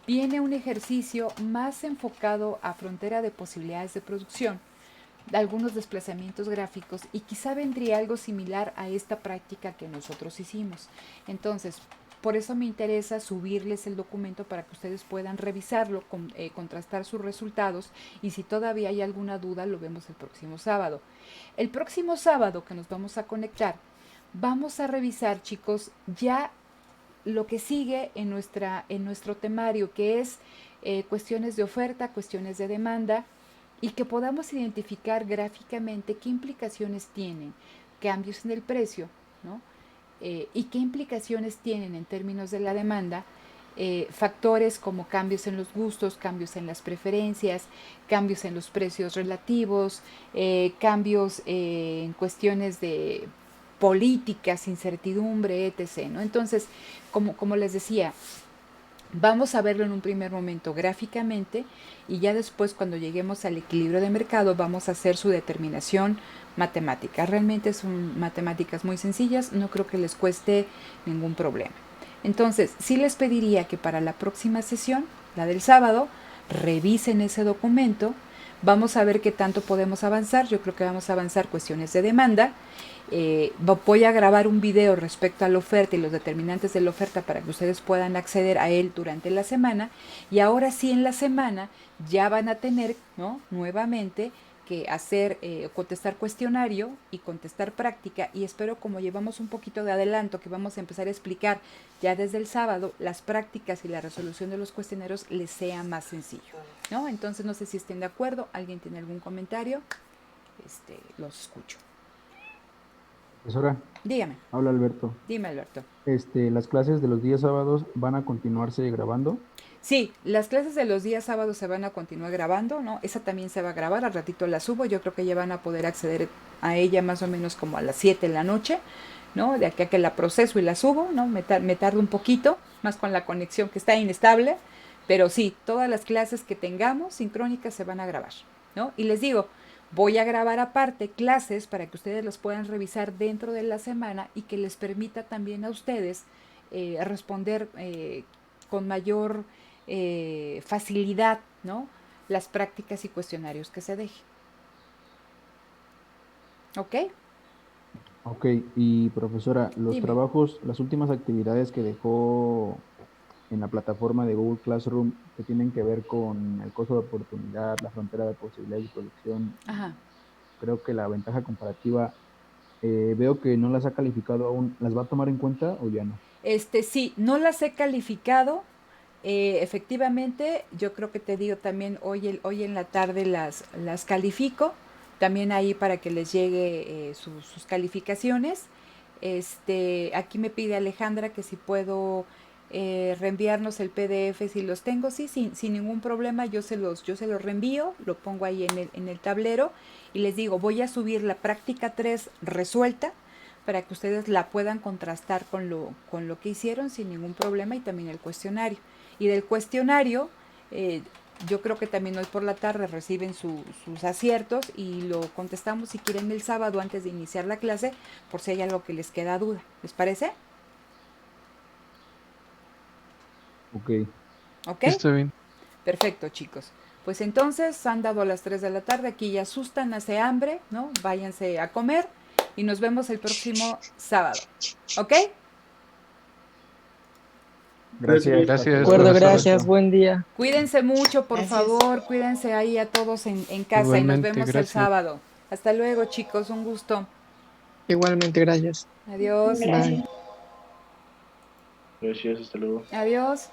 viene un ejercicio más enfocado a frontera de posibilidades de producción, algunos desplazamientos gráficos, y quizá vendría algo similar a esta práctica que nosotros hicimos. Entonces, por eso me interesa subirles el documento para que ustedes puedan revisarlo, contrastar sus resultados, y si todavía hay alguna duda lo vemos el próximo sábado. El próximo sábado que nos vamos a conectar, vamos a revisar, chicos, ya lo que sigue en nuestro temario, que es cuestiones de oferta, cuestiones de demanda, y que podamos identificar gráficamente qué implicaciones tienen cambios en el precio, ¿no? Y qué implicaciones tienen en términos de la demanda factores como cambios en los gustos, cambios en las preferencias, cambios en los precios relativos, cambios en cuestiones de políticas, incertidumbre, etc., ¿no? Entonces, como les decía, Vamos a verlo en un primer momento gráficamente y ya después cuando lleguemos al equilibrio de mercado vamos a hacer su determinación matemática. Realmente son matemáticas muy sencillas, no creo que les cueste ningún problema. Entonces, sí les pediría que para la próxima sesión, la del sábado, revisen ese documento. Vamos a ver qué tanto podemos avanzar. Yo creo que vamos a avanzar cuestiones de demanda. Voy a grabar un video respecto a la oferta y los determinantes de la oferta para que ustedes puedan acceder a él durante la semana. Y ahora sí en la semana ya van a tener, ¿no?, nuevamente que hacer, contestar cuestionario y contestar práctica, y espero, como llevamos un poquito de adelanto, que vamos a empezar a explicar ya desde el sábado, las prácticas y la resolución de los cuestionarios les sea más sencillo, ¿no? Entonces no sé si estén de acuerdo, ¿alguien tiene algún comentario? Los escucho. Profesora, Dígame, habla Alberto. dime Alberto. ¿Las clases de los días sábados van a continuarse grabando? Sí, las clases de los días sábados se van a continuar grabando, ¿no? Esa también se va a grabar, al ratito la subo, yo creo que ya van a poder acceder a ella más o menos como a las 7 de la noche, ¿no? De aquí a que la proceso y la subo, ¿no? Me tardo un poquito, más con la conexión que está inestable, pero sí, todas las clases que tengamos sincrónicas se van a grabar, ¿no? Y les digo, voy a grabar aparte clases para que ustedes las puedan revisar dentro de la semana y que les permita también a ustedes responder con mayor facilidad, ¿no?, las prácticas y cuestionarios que se dejen. ¿Ok? Ok, y profesora, los Dime. trabajos, las últimas actividades que dejó en la plataforma de Google Classroom que tienen que ver con el costo de oportunidad, la frontera de posibilidades de producción, Ajá. creo que la ventaja comparativa, veo que no las ha calificado aún, ¿las va a tomar en cuenta o ya no? Sí, no las he calificado. Efectivamente, yo creo que te digo también hoy en la tarde las califico, también ahí para que les llegue sus calificaciones. Aquí me pide Alejandra que si puedo reenviarnos el PDF si los tengo, sí, sin ningún problema, yo se los reenvío, lo pongo ahí en el tablero y les digo, voy a subir la práctica 3 resuelta para que ustedes la puedan contrastar con lo que hicieron sin ningún problema y también el cuestionario. Y del cuestionario, yo creo que también hoy por la tarde reciben sus aciertos y lo contestamos si quieren el sábado antes de iniciar la clase, por si hay algo que les queda duda. ¿Les parece? Ok, ¿Ok? Está bien. Perfecto, chicos. Pues entonces han dado las 3 de la tarde, aquí ya asustan, hace hambre, ¿no? Váyanse a comer y nos vemos el próximo sábado. ¿Ok? gracias. Gracias, hasta De luego, acuerdo, profesora. gracias, maestro. buen día. Cuídense mucho, por Gracias. favor, cuídense ahí a todos en casa y nos Igualmente, vemos el gracias. sábado. Hasta luego, chicos, un gusto. Igualmente, gracias. Adiós. Bye. Gracias, hasta luego. Adiós.